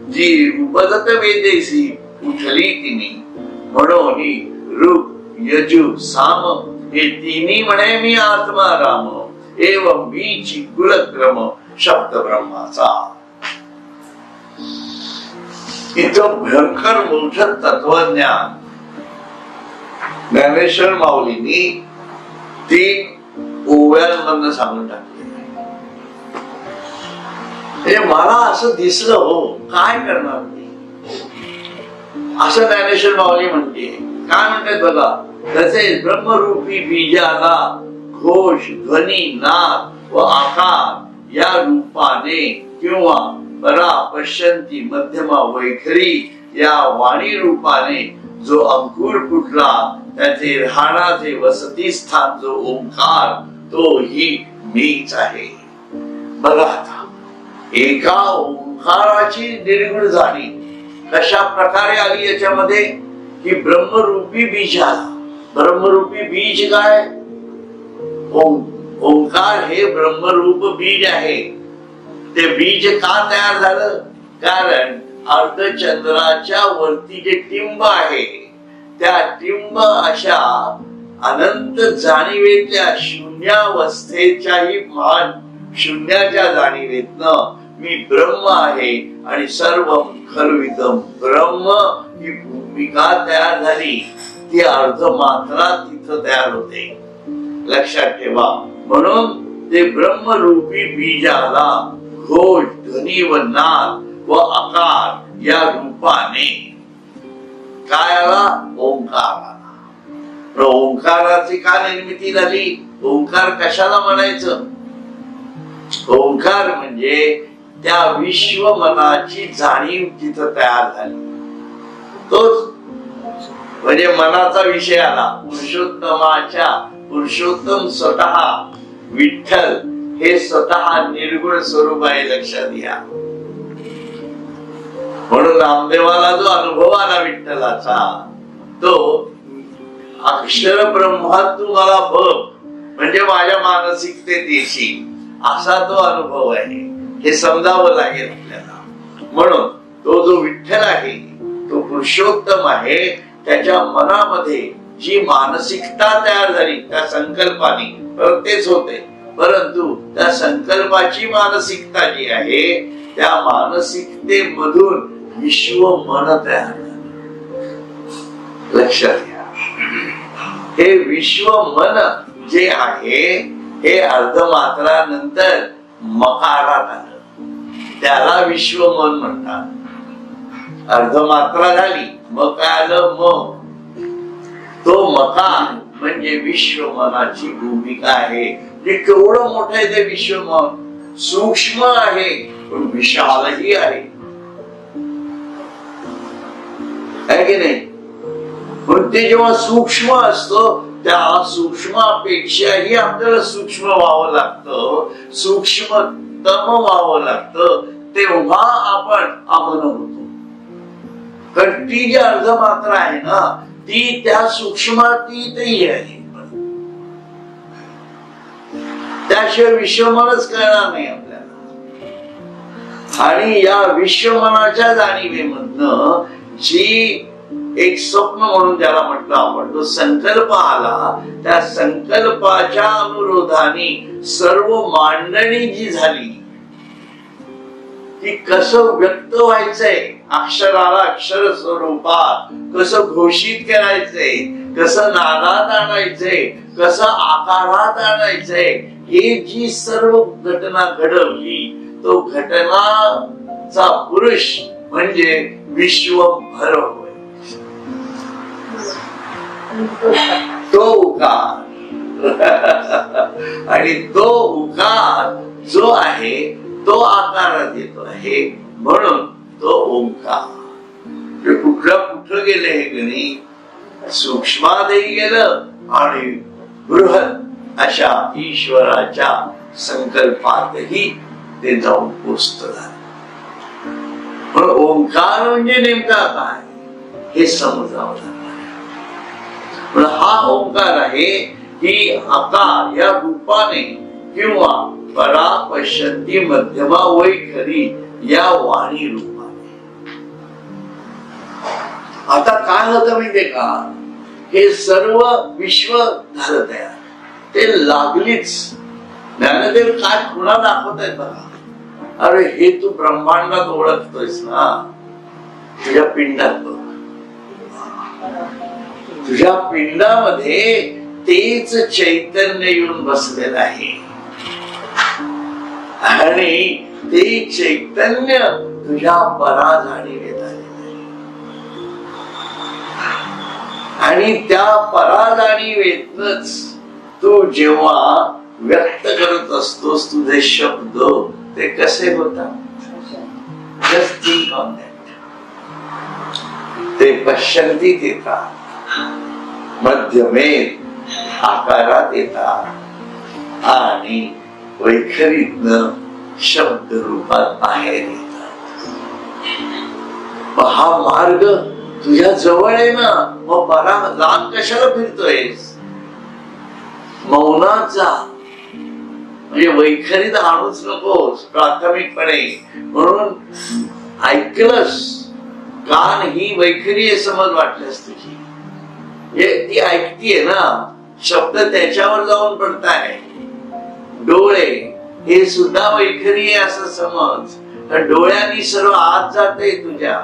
जी उपदत वेदेसी उठली तिनी. म्हणून रूप यजु साम हे तिन्ही म्हणे मी आत्मा राम. एवं मीची कुलक्रम शब्द ब्रह्माचा. इथं भयंकर मोठं तत्वज्ञान ज्ञानेश्वर माऊलींनी 3 ओव्यांमधनं सांगून टाकले. मला असं दिसलं हो, काय करणार मी असं ज्ञानेश्वर माऊली म्हणते. काय म्हणतात बघा, तसेच ब्रह्मरूपी बीजाला घोष ध्वनी नाद व आकार या रूपाने किंवा परा पश्यंती मध्यमा वैखरी या वाणी रूपाने जो अंकुर फुटला त्याचे राहणाचे वसती स्थान जो ओंकार तो ही मीच आहे. बघा आता एका ओंकाराची निर्गुण जाणीव कशा प्रकारे आली याच्यामध्ये की ब्रह्मरूपी बीजाला. ब्रह्मरूपी बीज काय? ओंकार हे ब्रह्मरूप बीज आहे. ते बीज का तयार झालं? कारण अर्धचंद्राच्या वरती जे टिंब आहे त्या टिंब अशा अनंत जाणीवेतल्या शून्यावस्थेच्याही महान शून्याच्या जाणीवेतनं मी ब्रह्म आहे आणि सर्व खरविदम ब्रह्म ही भूमिका तयार झाली. ती अर्धमात्रा तिथं तयार होते. लक्षात ठेवा. म्हणून ते ब्रह्मरूपी बीजाला घोष ध्वनी व नाद व आकार या रूपाने काय आला? ओंकार आला. ओंकाराची का निर्मिती झाली? ओंकार कशाला म्हणायचं? ओंकार म्हणजे त्या विश्व मनाची जाणीव जिथं तयार झाली तोच म्हणजे मनाचा विषय आला. पुरुषोत्तम स्वतः विठ्ठल हे स्वतः निर्गुण स्वरूप आहे. लक्षात घ्या. म्हणून रामदेवाला जो अनुभव आला विठ्ठलाचा तो अक्षर ब्रह्मा तू मला बघ म्हणजे माझ्या मानसिकतेत येशील असा तो अनुभव आहे. हे समजावं लागेल आपल्याला. म्हणून तो जो विठ्ठल आहे तो पुरुषोत्तम आहे. त्याच्या मनामध्ये जी मानसिकता तयार झाली त्या संकल्पाने तेच होते. परंतु त्या संकल्पाची मानसिकता जी आहे त्या मानसिकतेमधून विश्व मन तयार झालं. लक्षात घ्या. हे विश्व मन जे आहे हे अर्धमात्रानंतर मकारात आलं. त्याला विश्व मन म्हणतात. अर्धमात्रा झाली मग काय आलं? मग तो मकार म्हणजे विश्वमनाची भूमिका आहे. केवढं मोठं आहे ते विश्वमन, सूक्ष्म आहे पण विशालही आहे की नाही. पण ते जेव्हा सूक्ष्म असतो त्या सूक्ष्मापेक्षाही आपल्याला सूक्ष्म व्हावं लागतं, सूक्ष्मतम व्हावं लागतं, तेव्हा आपण अमन होतो. कारण ती जी अर्धमात्रा आहे ना ती त्या सूक्ष्मातीतही आहे, त्याशिवाय विश्वमनच कळणार नाही आपल्याला. आणि या विश्वमनाच्या जाणीवेमधनं जी एक स्वप्न म्हणून ज्याला म्हटलं आपण, तो संकल्प आला, त्या संकल्पाच्या अनुरोधाने सर्व मांडणी जी झाली ती कसं व्यक्त व्हायचंय, अक्षराला अक्षर स्वरूपात कसं घोषित करायचंय, कसं नादात आणायचंय, कसं आकारात आणायचंय, हे जी सर्व घटना घडवली तो घटनाचा पुरुष म्हणजे विश्वभर होय. तो उकार आणि तो उकार जो आहे तो आकारात येतो आहे, म्हणून तो ओंकार. कुठं गेले हे गणी, सूक्ष्मातही गेलं आणि बृहत अशा ईश्वराच्या संकल्पातही ते जाऊन पोचत झालं. पण ओंकार म्हणजे नेमका काय हे समजावं लागलं. पण हा ओंकार आहे की आकार या रूपाने किंवा परा पश्यंती मध्यमा वै खरी या वाणी रूपाने. आता काय होतं माहितीये का, हे सर्व विश्व झालं तयार, ते लागलीच. ज्ञानदेव काय खुणा दाखवत आहेत बघा. अरे हे तू ब्रह्मांडात ओळखतोयस ना, तुझ्या पिंडात बघ, तुझ्या पिंडामध्ये तेच चैतन्य येऊन बसलेलं आहे आणि ते चैतन्य तुझ्या परा जाणीवेत आलेलं आहे. आणि त्या परा जाणीवेतच तू जेव्हा व्यक्त करत असतोस तुझे शब्द ते कसे होतात. Just think on that. ते पश्यंतीत येतात, मध्यमेत आकारात येतात आणि वैखरीतनं शब्द रूपात बाहेर येतात. हा मार्ग तुझ्या जवळ आहे ना, मग बरा लांब कशाला फिरतोयस. मौनाचा म्हणजे वैखरीत आणूच नकोस प्राथमिकपणे. म्हणून ऐकलंस, कान ही वैखरी आहे समज वाटल्यास तुझी, ती ऐकतीये ना, शब्द त्याच्यावर जाऊन पडताय. डोळे हे सुद्धा वैखरी आहे असं समज, तर डोळ्यांनी सर्व आत जाते तुझ्या,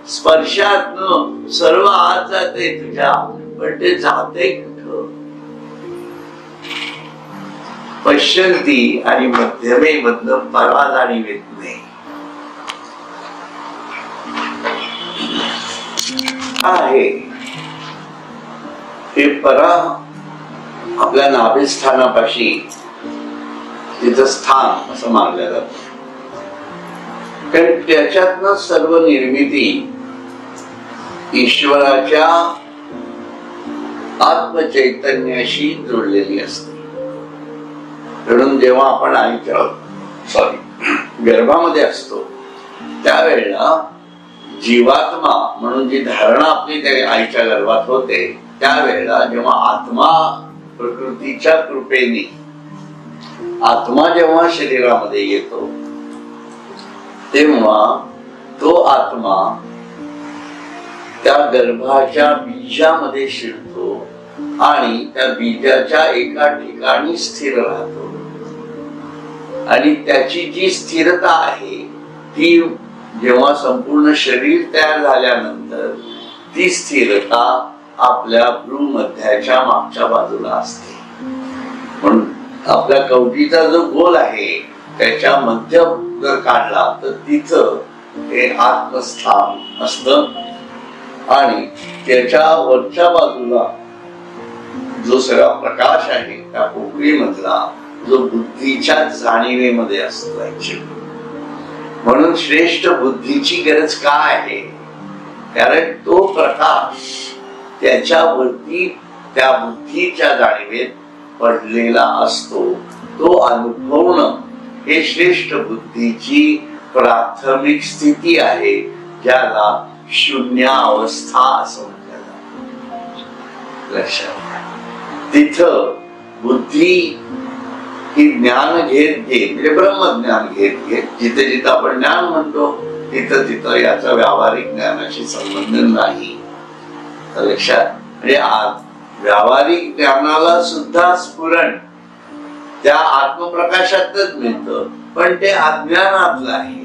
स्पर्शातनं सर्व आत जाते तुझ्या, पण ते जाते कुठं. पश्यंती आणि मध्यमे मधनं परा जाणीवेत नाही आहे. हे परा आपल्या नाभिस्थानापाशी तिचं स्थान असं मानलं जातं, कारण त्याच्यातनं सर्व निर्मिती ईश्वराच्या आत्मचैतन्याशी जोडलेली असते. म्हणून जेव्हा आपण आईच्या गर्भामध्ये असतो त्यावेळेला जीवात्मा म्हणून जी धारणा आपली त्या आईच्या गर्भात होते, त्यावेळेला जेव्हा आत्मा प्रकृतीच्या कृपेने आत्मा जेव्हा शरीरामध्ये येतो तेव्हा तो आत्मा त्या गर्भाच्या बीजामध्ये शिरतो आणि त्या बीजाच्या एका ठिकाणी स्थिर राहतो. आणि त्याची जी स्थिरता आहे ती जेव्हा संपूर्ण शरीर तयार झाल्यानंतर ती स्थिरता आपल्या भ्रूमध्याच्या मागच्या बाजूला असते. म्हणून आपल्या कवटीचा जो गोल आहे त्याच्या मध्य जर काढला तर तिचं हे आत्मस्थान असतं आणि त्याच्या वरच्या बाजूला जो सगळा प्रकाश आहे त्या पोकळीमधला जो बुद्धीच्या जाणीवेमध्ये असतो ऍक्च्युअली. म्हणून श्रेष्ठ बुद्धीची गरज काय आहे? कारण तो प्रकाश त्याच्यावरती त्या बुद्धीच्या जाणीवेत पडलेला असतो. तो अनुभवणं हे श्रेष्ठ बुद्धीची प्राथमिक स्थिती आहे, ज्याला शून्यावस्था असं म्हटलं जातं. लक्षात घ्या, तिथं बुद्धी ही ज्ञान घेत घेत म्हणजे ब्रह्मज्ञान घेत घेत, जिथे जिथं आपण ज्ञान म्हणतो तिथं तिथं याचा व्यावहारिक ज्ञानाशी संबंध नाही. लक्षात, म्हणजे व्यावहारिक ज्ञानाला सुद्धा स्फुरण त्या आत्मप्रकाशातच मिळतं, पण ते अज्ञानातलं आहे.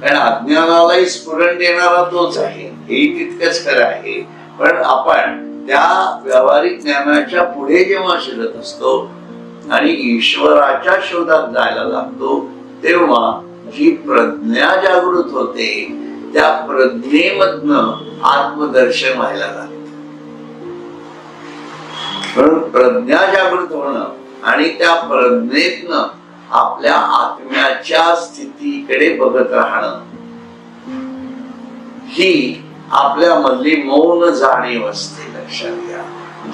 कारण अज्ञानालाही स्फुरण देणारा तोच आहे, हे तितकंच खरं आहे. पण आपण त्या व्यावहारिक ज्ञानाच्या पुढे जेव्हा शिरत असतो आणि ईश्वराच्या शोधात जायला लागतो, तेव्हा जी प्रज्ञा जागृत होते त्या प्रज्ञेमधनं आत्मदर्शन व्हायला लागतं. म्हणून प्रज्ञा जागृत होणं आणि त्या प्रज्ञेतनं आपल्या आत्म्याच्या स्थितीकडे बघत राहणं ही आपल्या मधली मौन जाणीव असते. लक्षात घ्या,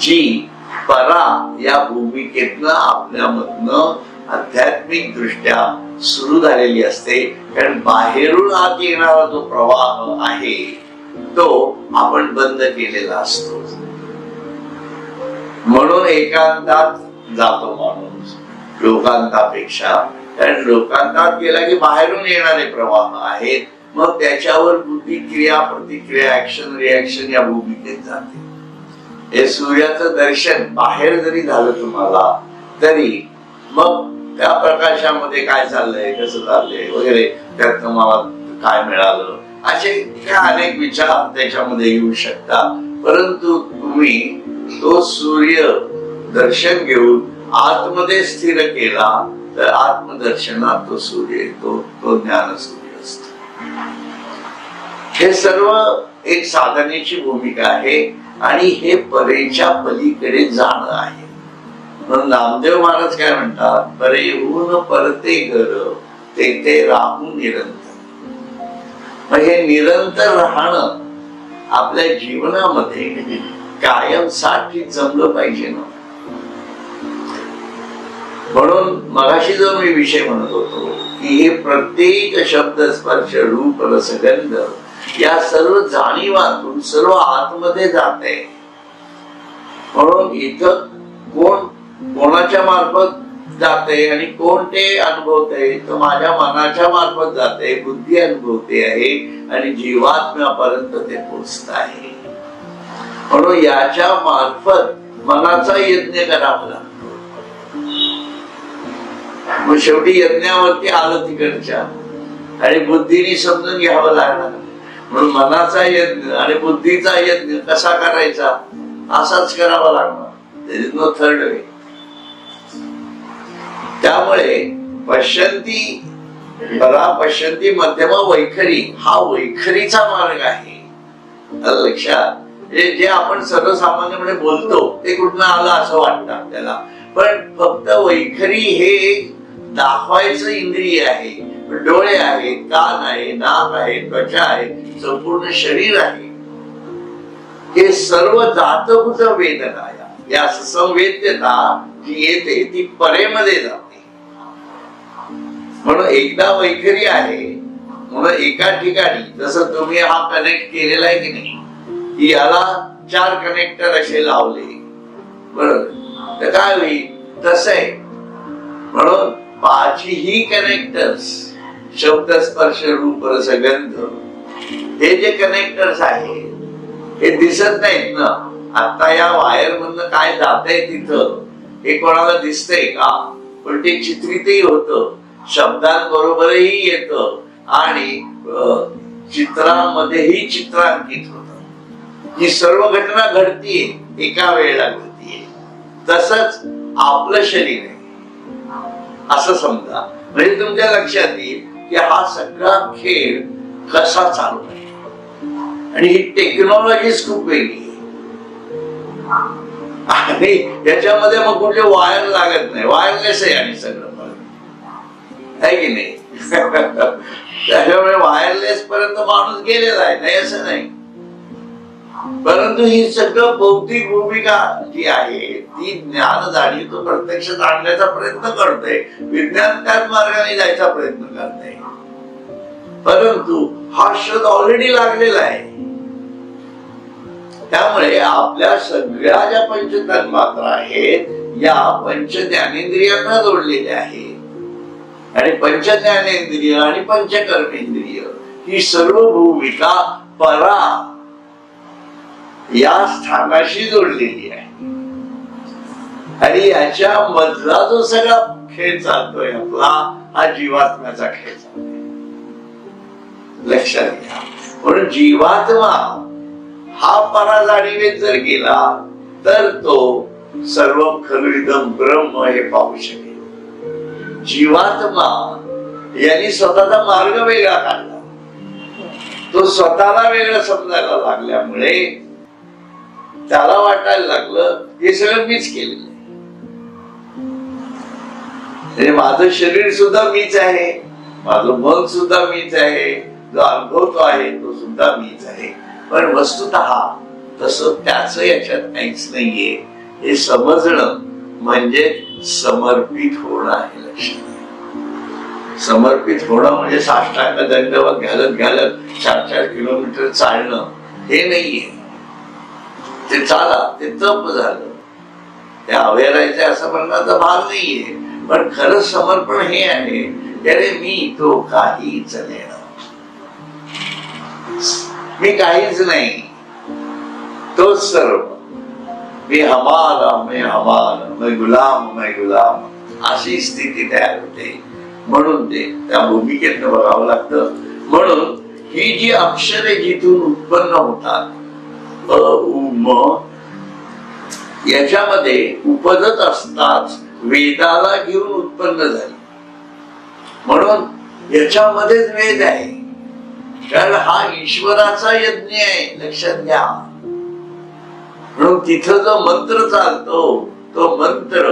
जी परा या भूमिकेतनं आपल्यामधनं आध्यात्मिक दृष्ट्या सुरू झालेली असते. कारण बाहेरून आत येणारा जो प्रवाह आहे तो आपण बंद केलेला असतो. म्हणून एकांतात जातो माणूस लोकांतापेक्षा. कारण लोकांतात गेला की बाहेरून येणारे प्रवाह आहेत, मग त्याच्यावर बुद्धी क्रिया प्रतिक्रिया ऍक्शन रिॲक्शन या भूमिकेत जाते. हे सूर्याचं दर्शन बाहेर जरी झालं तुम्हाला तरी मग त्या प्रकाशामध्ये काय चाललंय, कसं चाललंय वगैरे, त्यात तुम्हाला काय मिळालं, असे अनेक विचार त्याच्यामध्ये येऊ शकतात. परंतु तुम्ही तो सूर्य दर्शन घेऊन आतमध्ये स्थिर केला तर आत्मदर्शनात तो सूर्य तो ज्ञान सूर्य असतो. हे सर्व एक साधनेची भूमिका आहे आणि हे परेच्या पलीकडे जाणं आहे. म्हणून नामदेव महाराज काय म्हणतात, परेहून परते घर तेथे राहून निरंतर. मग हे निरंतर राहणं आपल्या जीवनामध्ये कायमसाठी जमलं पाहिजे ना. म्हणून मगाशी जो मी विषय म्हणत होतो की हे प्रत्येक शब्द स्पर्श रूप रसगंध या सर्व जाणीवातून सर्व आतमध्ये जाते. म्हणून इथं कोण कोणाच्या मार्फत जाते आणि कोण ते अनुभवते, तर माझ्या मनाच्या मार्फत जाते, बुद्धी अनुभवते आहे आणि जीवात्म्यापर्यंत ते पोचत आहे. म्हणून याच्या मार्फत मनाचा यज्ञ करावा लागतो. मग शेवटी यज्ञावरती आलं तिकडच्या आणि बुद्धीने समजून घ्यावं लागणार. म्हणून मनाचा यज्ञ आणि बुद्धीचा यज्ञ कसा करायचा, असाच करावा लागणार. There is no third way. त्यामुळे पश्यंती परा पश्यंती मध्यमा वैखरी हा वैखरीचा मार्ग आहे. लक्षात, जे आपण सर्वसामान्यपणे बोलतो ते कुठनं आलं असं वाटतं आपल्याला, पण फक्त वैखरी हे दाखवायचं इंद्रिय आहे. डोळे आहेत, कान आहे, नाक आहे, त्वचा आहे, संपूर्ण शरीर आहे. हे सर्व जातभूत वेदना या संवेद्यता जी येते ती परेमध्ये जाते. म्हणून एकदा वैखरी आहे म्हणून एका ठिकाणी जसं तुम्ही हा कनेक्ट केलेला आहे की नाही, की याला 4 कनेक्टर असे लावले, बरोबर, तर काय होईल तसं आहे. म्हणून 5ही कनेक्टर्स शब्द स्पर्श रूप रसगंध हे जे कनेक्टर्स आहे हे दिसत नाहीत ना. आता या वायर मधनं काय जातंय तिथं हे कोणाला दिसतंय का, पण ते चित्रितही होतं, शब्दांबरोबरही येतं आणि चित्रामध्येही चित्रांकित होतं. ही सर्व घटना घडतीये, एका वेळेला घडतीये. तसंच आपलं शरीर आहे असं समजा. म्हणजे तुमच्या लक्षात येईल की हा सगळा खेळ कसा चालू आहे आणि ही टेक्नॉलॉजीच खूप वेगळी आहे. आणि याच्यामध्ये मग कुठले वायर लागत नाही, वायरलेस आहे आणि सगळं आहे की नाही. त्याच्यामुळे वायरलेस पर्यंत माणूस गेलेला आहे, नाही असं नाही. परंतु ही सगळं भौतिक भूमिका जी आहे ती ज्ञान जाणीव तो प्रत्यक्षात आणण्याचा प्रयत्न करतोय, विज्ञान त्याच मार्गाने जायचा प्रयत्न करतोय. परंतु हा शोध ऑलरेडी लागलेला आहे. त्यामुळे आपल्या सगळ्या ज्या पंचतन्मात्रा आहेत या पंच ज्ञानेंद्रियांना जोडलेल्या आहेत. आणि पंच ज्ञानेंद्रिय आणि पंचकर्मेंद्रिय ही सर्व भूमिका परा या स्थानाशी जोडलेली आहे. आणि याच्या मधला जो सगळा खेळ चालतोय आपला हा जीवात्म्याचा खेळ चालतोय, लक्षात घ्या. म्हणून जीवात्मा हा परा जाणीवेत जर गेला तर तो सर्व खलुइदं ब्रह्म हे पाहू शकेल. जीवात्मा यांनी स्वतःचा मार्ग वेगळा काढला, तो स्वतःला वेगळं समजायला लागल्यामुळे त्याला वाटायला लागलं हे सगळं मीच केलेलं आहे. माझं शरीर सुद्धा मीच आहे, माझं मन सुद्धा मीच आहे, जो अनुभवतो आहे तो सुद्धा मीच आहे. पण वस्तुतः तसं त्याच याच्यात काहीच नाहीये हे समजणं म्हणजे समर्पित होणं आहे. लक्षात, समर्पित होणं म्हणजे साष्टांग दंडवत घालत घालत 4-4 किलोमीटर चालणं हे नाहीये. ते चाला, ते तप झालं, ते अवेरायचे असं म्हणण्याचा भाग नाहीये. पण खरं समर्पण हे आहे की अरे मी तो काहीच नाही, मी काहीच नाही, तोच सर्व. मी हमारा, मैं गुलाम अशी स्थिती तयार होते. म्हणून ते त्या भूमिकेतनं बघावं लागतं. म्हणून ही जी अक्षरे जिथून उत्पन्न होतात अ उ म याच्यामध्ये उपजत असतात वेदाला घेऊन उत्पन्न झाली. म्हणून याच्यामध्येच वेद आहे, कारण हा ईश्वराचा यज्ञ आहे. लक्षात घ्या. म्हणून तिथं जो मंत्र चालतो तो मंत्र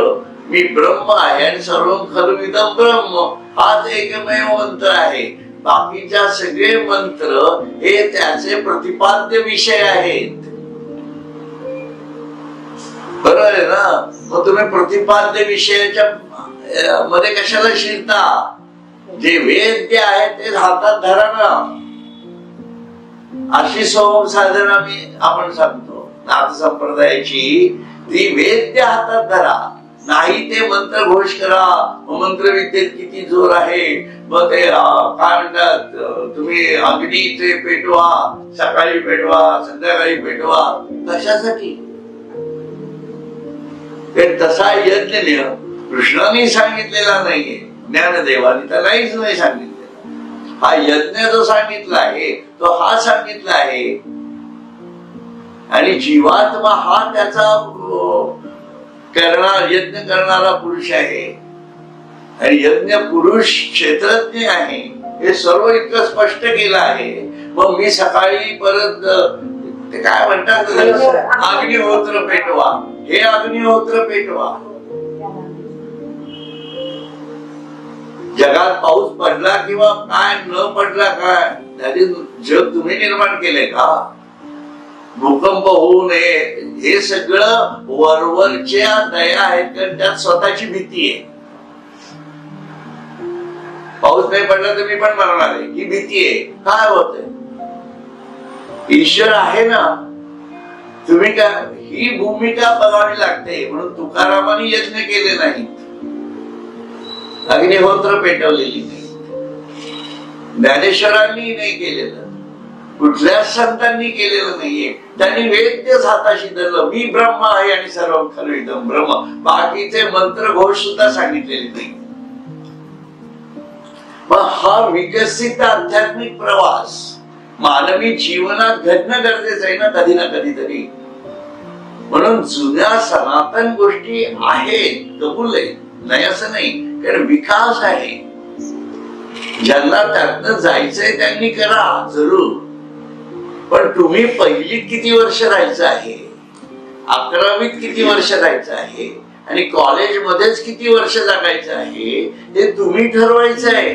मी ब्रह्म आहे आणि सर्व खलुइदं ब्रह्म हाच एकमेव मंत्र आहे. बाकीच्या सगळे मंत्र हे त्याचे प्रतिपाद्य विषय आहेत. बरोबर आहे ना. मग तुम्ही प्रतिपाद्य विषयाच्या मध्ये कशाला शिरता? जे वेद जे आहे ते हातात धरा ना. अशी सोम साधना आपण सांगतो नाथ संप्रदायाची, ती वेद हातात धरा, नाही ते मंत्र घोष करा. मंत्र विद्येत किती जोर आहे. मग ते काय म्हणतात, तुम्ही अग्नीचे पेटवा, सकाळी पेटवा, संध्याकाळी पेटवा. कशासाठी? तसा यज्ञ कृष्णाने सांगितलेला नाहीये, ज्ञानदेवाने तर नाहीच नाही सांगितलेला. हा यज्ञ जो सांगितला आहे तो हा सांगितला आहे. आणि जीवात्मा हा त्याचा यज्ञ करणारा पुरुष आहे. आणि यज्ञ पुरुष क्षेत्रज्ञ आहे, हे सर्व इतकं स्पष्ट केलं आहे. मग मी सकाळी परत ते काय म्हणतात अग्निहोत्र पेटवा, हे अग्निहोत्र पेटवा. जगात पाऊस पडला किंवा काय न पडला काय, त्याचे जग तुम्ही निर्माण केले का? भूकंप होऊ नये हे सगळं वरवरच्या दया आहेत, कारण त्यात स्वतःची भीती आहे. पाऊस नाही पडला तर मी पण मरणार आहे ही भीती आहे. काय होतंय? ईश्वर आहे ना. तुम्ही काय ही भूमिका बघावी लागते. म्हणून तुकारामांनी यज्ञ केले नाहीत, अग्निहोत्र पेटवलेली नाही, ज्ञानेश्वरांनी नाही केलेलं, कुठल्याच संतांनी केलेलं नाहीये. त्यांनी वेद्यच हाताशी धरलं, मी ब्रह्म आहे आणि सर्व खलुइदं ब्रह्म. बाकीचे मंत्र घोष सुद्धा सांगितलेले नाही. मग हा विकसित आध्यात्मिक प्रवास मानवी जीवनात घडणं गरजेचं आहे ना, कधी ना कधीतरी. म्हणून जुन्या सनातन गोष्टी आहेत, कबूल आहे, नाही असं नाही, कारण विकास आहे. ज्यांना त्यातनं जायचंय त्यांनी करा जरूर. पण तुम्ही पहिलीत किती वर्ष राहायचं आहे, 11वीत किती वर्ष जायचं आहे आणि कॉलेजमध्येच किती वर्ष जगायचं आहे हे तुम्ही ठरवायचं आहे.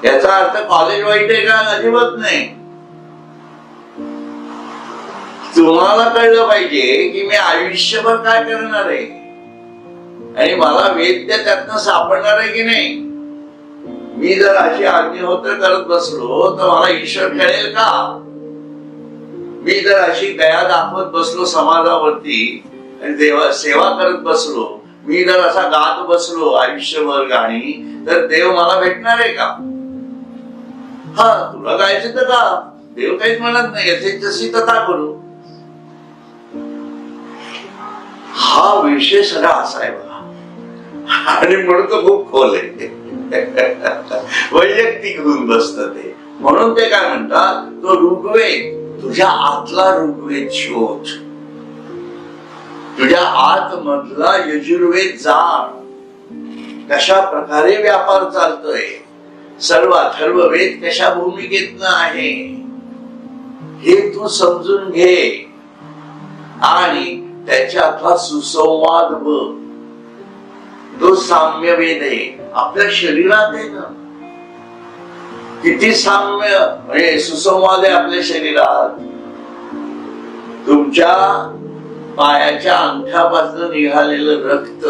याचा अर्थ कॉलेज वाईट आहे का? अजिबात नाही. तुम्हाला कळलं पाहिजे की मी आयुष्यभर काय करणार आहे आणि मला वेद्य त्यातनं सापडणार आहे की नाही. मी जर अशी अग्निहोत्र करत बसलो तर मला ईश्वर कळेल का? मी जर अशी दया दाखवत बसलो समाजावरती आणि देवा सेवा करत बसलो, मी जर असा गात बसलो आयुष्यभर गाणी, तर देव मला भेटणार आहे का? हा, तुला गायचं तर का? देव काहीच म्हणत नाही, याचे जशी तथा करू. हा विषय सगळा असा आहे बघा. आणि म्हणून तो खूप खोल आहे. वैयक्तिक होऊन बसत ते. म्हणून ते काय म्हणतात, तो ऋग्वेद, तुझ्या आतला ऋग्वेद शोध, तुझ्या आत मधला यजुर्वेद जाण, कशा प्रकारे व्यापार चालतोय, सर्व अथर्ववेद कशा भूमिकेतनं आहे हे तू समजून घे आणि त्याच्यातला सुसंवाद बघ. तो साम्यवेद आहे, आपल्या शरीरात आहे ना. किती साम्य म्हणजे सुसंवाद आहे आपल्या शरीरात. तुमच्या पायाच्या अंगठ्यापासून निघालेलं रक्त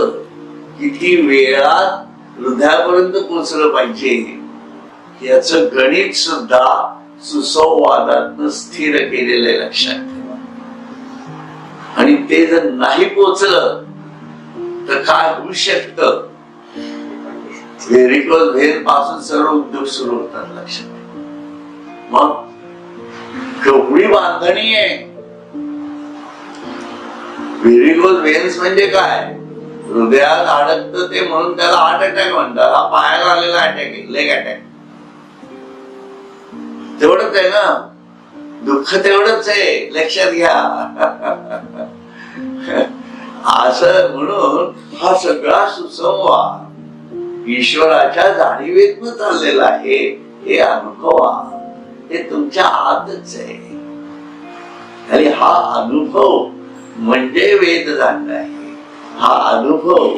किती वेळात हृदयापर्यंत पोहोचलं पाहिजे याचं गणित सुद्धा सुसंवादातनं स्थिर केलेलं लक्षात ठेवा. आणि ते जर नाही पोचलं तर काय होऊ शकतं? व्हेरिकोज व्हेन पासून सर्व उद्योग सुरू होतात. लक्षात ठेवा. मग केवढी बांधणी आहे. व्हेरिकोज व्हेन्स म्हणजे काय? हृदयात अडकतं ते, म्हणून त्याला हार्ट अटॅक म्हणतात. हा पायाला आलेला अटॅक आहे, लेग अटॅक. तेवढंच आहे ना, दुःख तेवढंच आहे, लक्षात घ्या. असं म्हणून हा सगळा सुसंवाद ईश्वराच्या जाणीवेतनं चाललेला आहे. हे अनुभवा, हे तुमच्या आतच आहे. आणि हा अनुभव म्हणजे वेद जाणणं आहे. हा अनुभव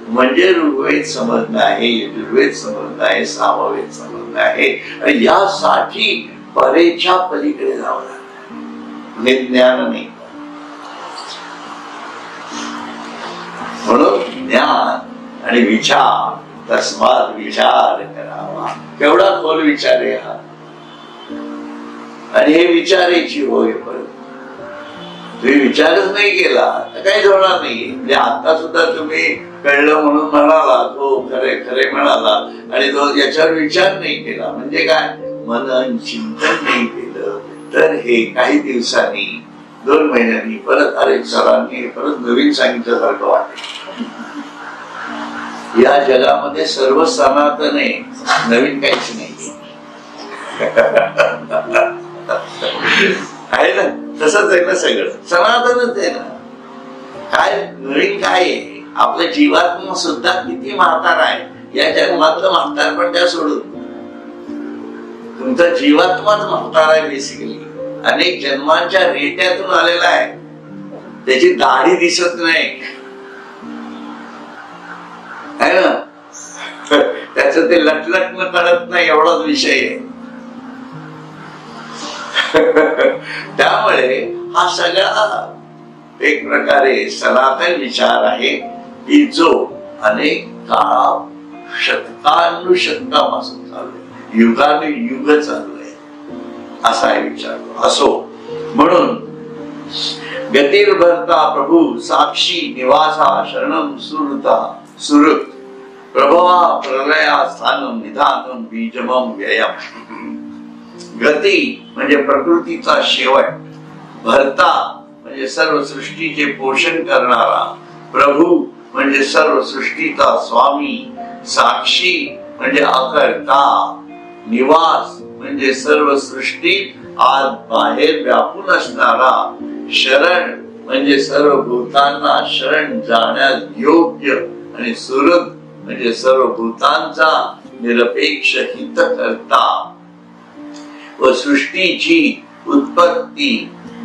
म्हणजे ऋग्वेद समजणं आहे, यजुर्वेद समजणं आहे, सामवेद समजणं आहे. आणि यासाठी परेच्या पलीकडे जावं लागतं, हे ज्ञान नाही. म्हणून ज्ञान आणि विचार, तस्मात विचार करावा. केवढा खोल विचार आहे हा. आणि हे विचारायची होय. परत तुम्ही विचारच नाही केला तर काहीच होणार नाही. म्हणजे आता सुद्धा तुम्ही कळलं म्हणून म्हणाला, हो खरे खरे म्हणाला, आणि तो याच्यावर विचार नाही केला म्हणजे काय, मनन चिंतन नाही केलं, तर हे काही दिवसांनी 2 महिन्यांनी परत अरे सरांनी परत नवीन सांगितल्यासारखं वाटेल. या जगामध्ये सर्व सनातन आहे, नवीन काहीच नाही आहे ना. तसंच आहे ना, सगळं सनातनच आहे ना. काय नवीन काय आहे? आपल्या जीवात्मा सुद्धा किती म्हातार आहे. या जन्मातलं म्हातार पण त्या सोडून तुमचा जीवात्माच म्हातार आहे. बेसिकली अनेक जन्मांच्या रेट्यातून आलेला आहे. त्याची दाढी दिसत नाही आहे ना, त्याच ते लटलटणं कळत नाही, एवढाच विषय आहे. त्यामुळे हा सगळा एक प्रकारे सनातन विचार आहे की जो अनेक काळा शतकानुशतकापासून चालू आहे, युगानुयुग चालू आहे, असा विचार असो. म्हणून गतिर्भर्ता प्रभू साक्षी निवासा शरणम सुरता सुरत प्रभवा प्रलया स्थानम निधानम बीजमम व्ययम. गती म्हणजे प्रकृतीचा शेवट, भरता म्हणजे सर्व सृष्टीचे पोषण करणारा, प्रभू म्हणजे सर्व सृष्टीचा स्वामी, साक्षी म्हणजे अकर्ता, निवास म्हणजे सर्व सृष्टीत आत बाहेर व्यापून असणारा, शरण म्हणजे सर्व भूतांना शरण जाण्यास योग्य, आणि सुरत म्हणजे सर्व भूतांचा निरपेक्ष हित करता व सृष्टीची उत्पत्ती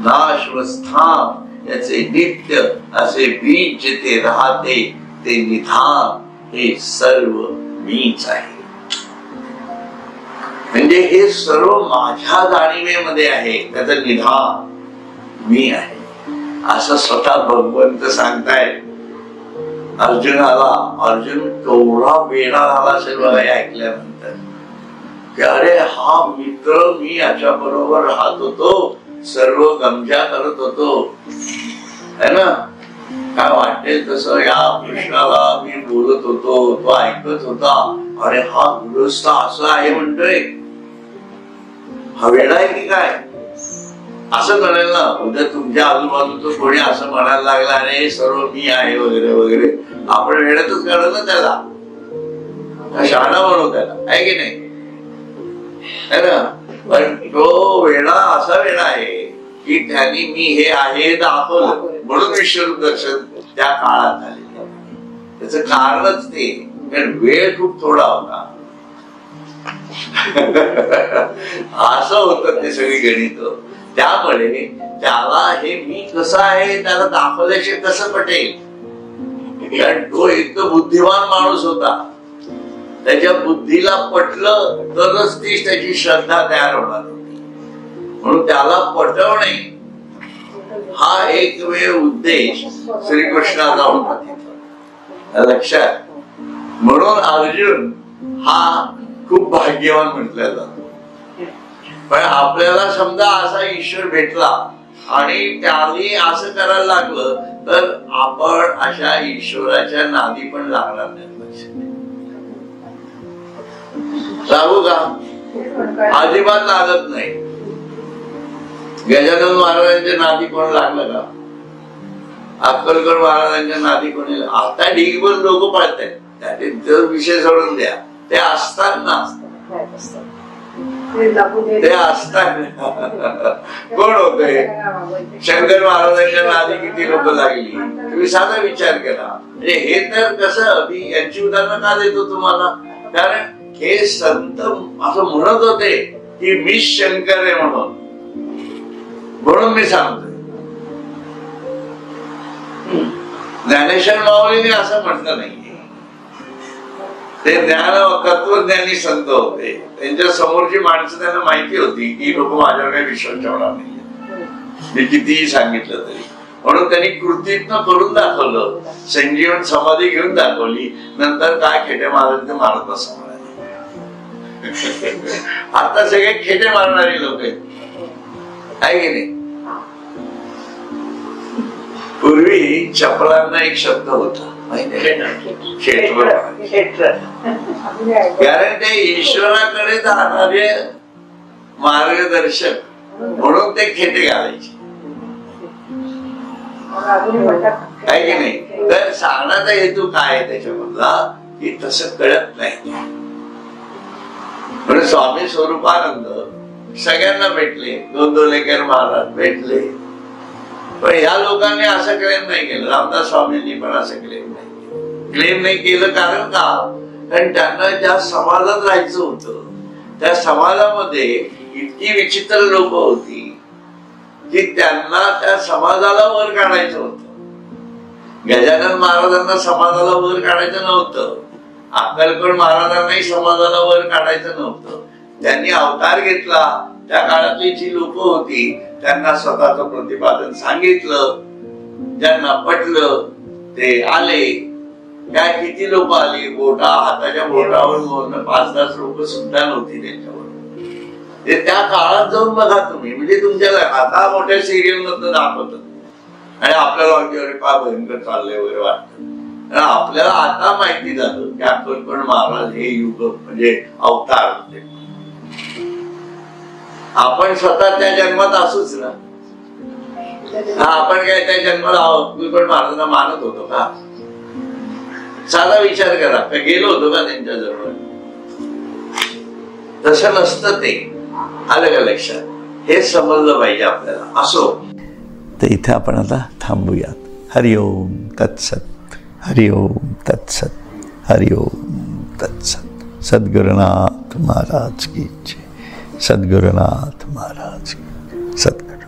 नाश व स्थान याचे नित्य असे बीज जिथे राहते ते निधान हे सर्व मीच आहे. म्हणजे हे सर्व माझ्या जाणीवेमध्ये आहे, त्याचं निधान मी आहे असं स्वतः भगवंत सांगतायत अर्जुनाला. अर्जुन केवढा वेडा झाला असेल बघा हे ऐकल्यानंतर, की अरे हा मित्र, मी याच्या बरोबर राहत होतो, सर्व गमजा करत होतो है ना, काय वाटेल तसं या कृष्णाला मी बोलत होतो, तो ऐकत होता. अरे हा गृहस्थ असं आहे म्हणतोय, हा वेडा आहे की काय असं म्हणेल ना. उद्या तुमच्या आजूबाजूचं कोणी असं म्हणायला लागला अरे सर्व मी आहे वगैरे वगैरे, आपण वेड्यातच काढलं ना त्याला, शहाणा म्हणू त्याला, आहे की नाही है ना. पण तो वेडा असा वेडा आहे की त्यांनी मी हे आहे दाखवलं, म्हणून विश्वरूप दर्शन त्या काळात झाले. त्याच कारणच ते, कारण वेळ खूप थोडा होता. असं होतं ते सगळी गणित. त्यामुळे त्याला हे मी कसं आहे त्याला दाखवल्याशिवाय कसं पटेल, कारण तो एक बुद्धिमान माणूस होता. त्याच्या बुद्धीला पटलं तरच ती त्याची श्रद्धा तयार होणार होती. म्हणून त्याला पटवणे हा एक वेळ उद्देश श्रीकृष्णाचा होता तिथं, लक्षात. म्हणून अर्जुन हा खूप भाग्यवान म्हटलं जातो. पण आपल्याला समजा असा ईश्वर भेटला आणि त्याने असं करायला लागलं तर आपण अशा ईश्वराच्या नादी पण लागणार नाही. लागू का? अजिबात लागत नाही. गजानन महाराजांच्या नादी कोण लागलं का? अक्कलकोट महाराजांच्या नादी कोणी? आता ढीगभर लोक पाळतात, त्याचे विषय सोडून द्या, ते असतात ना, ते असतात. कोण होते? शंकर महाराजांच्या नादी किती लोक लागली तुम्ही साधा विचार केला. म्हणजे हे तर कसं, मी यांची उदाहरणं का देतो तुम्हाला, कारण हे संत असं म्हणत होते की मी शंकर आहे म्हणून मी सांगतोय. ज्ञानेश्वर माऊलीने असं म्हटलं नाहीये. ते तत्वज्ञानी संत होते, त्यांच्या समोरची माणसं त्यांना माहिती होती की लोक माझ्यावर काही विश्वास ठेवणार नाही मी कितीही सांगितलं तरी. म्हणून त्यांनी कृतीतनं करून दाखवलं, संजीवन समाधी घेऊन दाखवली. नंतर काय खेटे महाराज ते मारत बसा म्हणाले. आता सगळे खेटे मारणारी लोक आहेत, आहे की नाही. पूर्वी चपलांना एक शब्द होता कारण ते ईश्वराकडे जाणारे मार्गदर्शक म्हणून ते खेटे घालायचे, आहे की नाही. तर सांगण्याचा हेतू काय आहे त्याच्यामधला की तसं कळत नाही. म्हणून स्वामी स्वरूपानंद सगळ्यांना भेटले, दोंदोलेकर महाराज भेटले, पण या लोकांनी असं क्लेम नाही केलं. रामदास स्वामींनी पण असं क्लेम नाही केलं. कारण का? कारण त्यांना ज्या समाजात राहायचं होतं त्या समाजामध्ये इतकी विचित्र लोक होती की त्यांना त्या समाजाला वर काढायचं होतं. गजानन महाराजांना समाजाला वर काढायचं नव्हतं, अक्कलकोट महाराजांनाही समाजाला वर काढायचं नव्हतं. त्यांनी अवतार घेतला, त्या काळातली जी लोक होती त्यांना स्वतःचं प्रतिपादन सांगितलं, ज्यांना पटलं ते आले. काय किती लोक आली, हाताच्या बोटावर 5-10 लोक सुद्धा नव्हती त्यांच्यावर. ते त्या काळात जाऊन बघा तुम्ही, म्हणजे तुमच्या आता मोठ्या सिरियल मधनं दाखवतात आणि आपल्याला वाटतं काय भयंकर चाललंय वगैरे वाटतं. आपल्याला आता माहिती झालं की अक्कलकोट महाराज हे युग म्हणजे अवतार होते. आपण स्वतः त्या जन्मात असूच ना. आपण काय त्या जन्माला अक्कलकोट महाराजांना मानत होतो का? साधा विचार करा, का गेलो होतो का त्यांच्या जवळ? तसं नसतं ते. आलं का लक्षात? हे समजलं पाहिजे आपल्याला. असो तर इथे आपण आता थांबूयात. हरिओम तत्सत, हरिओम तत्सत, हरिओम तत्सत. सद्गुरुनाथ महाराज की जय. सद्गुरुनाथ महाराज की सद्गुरु.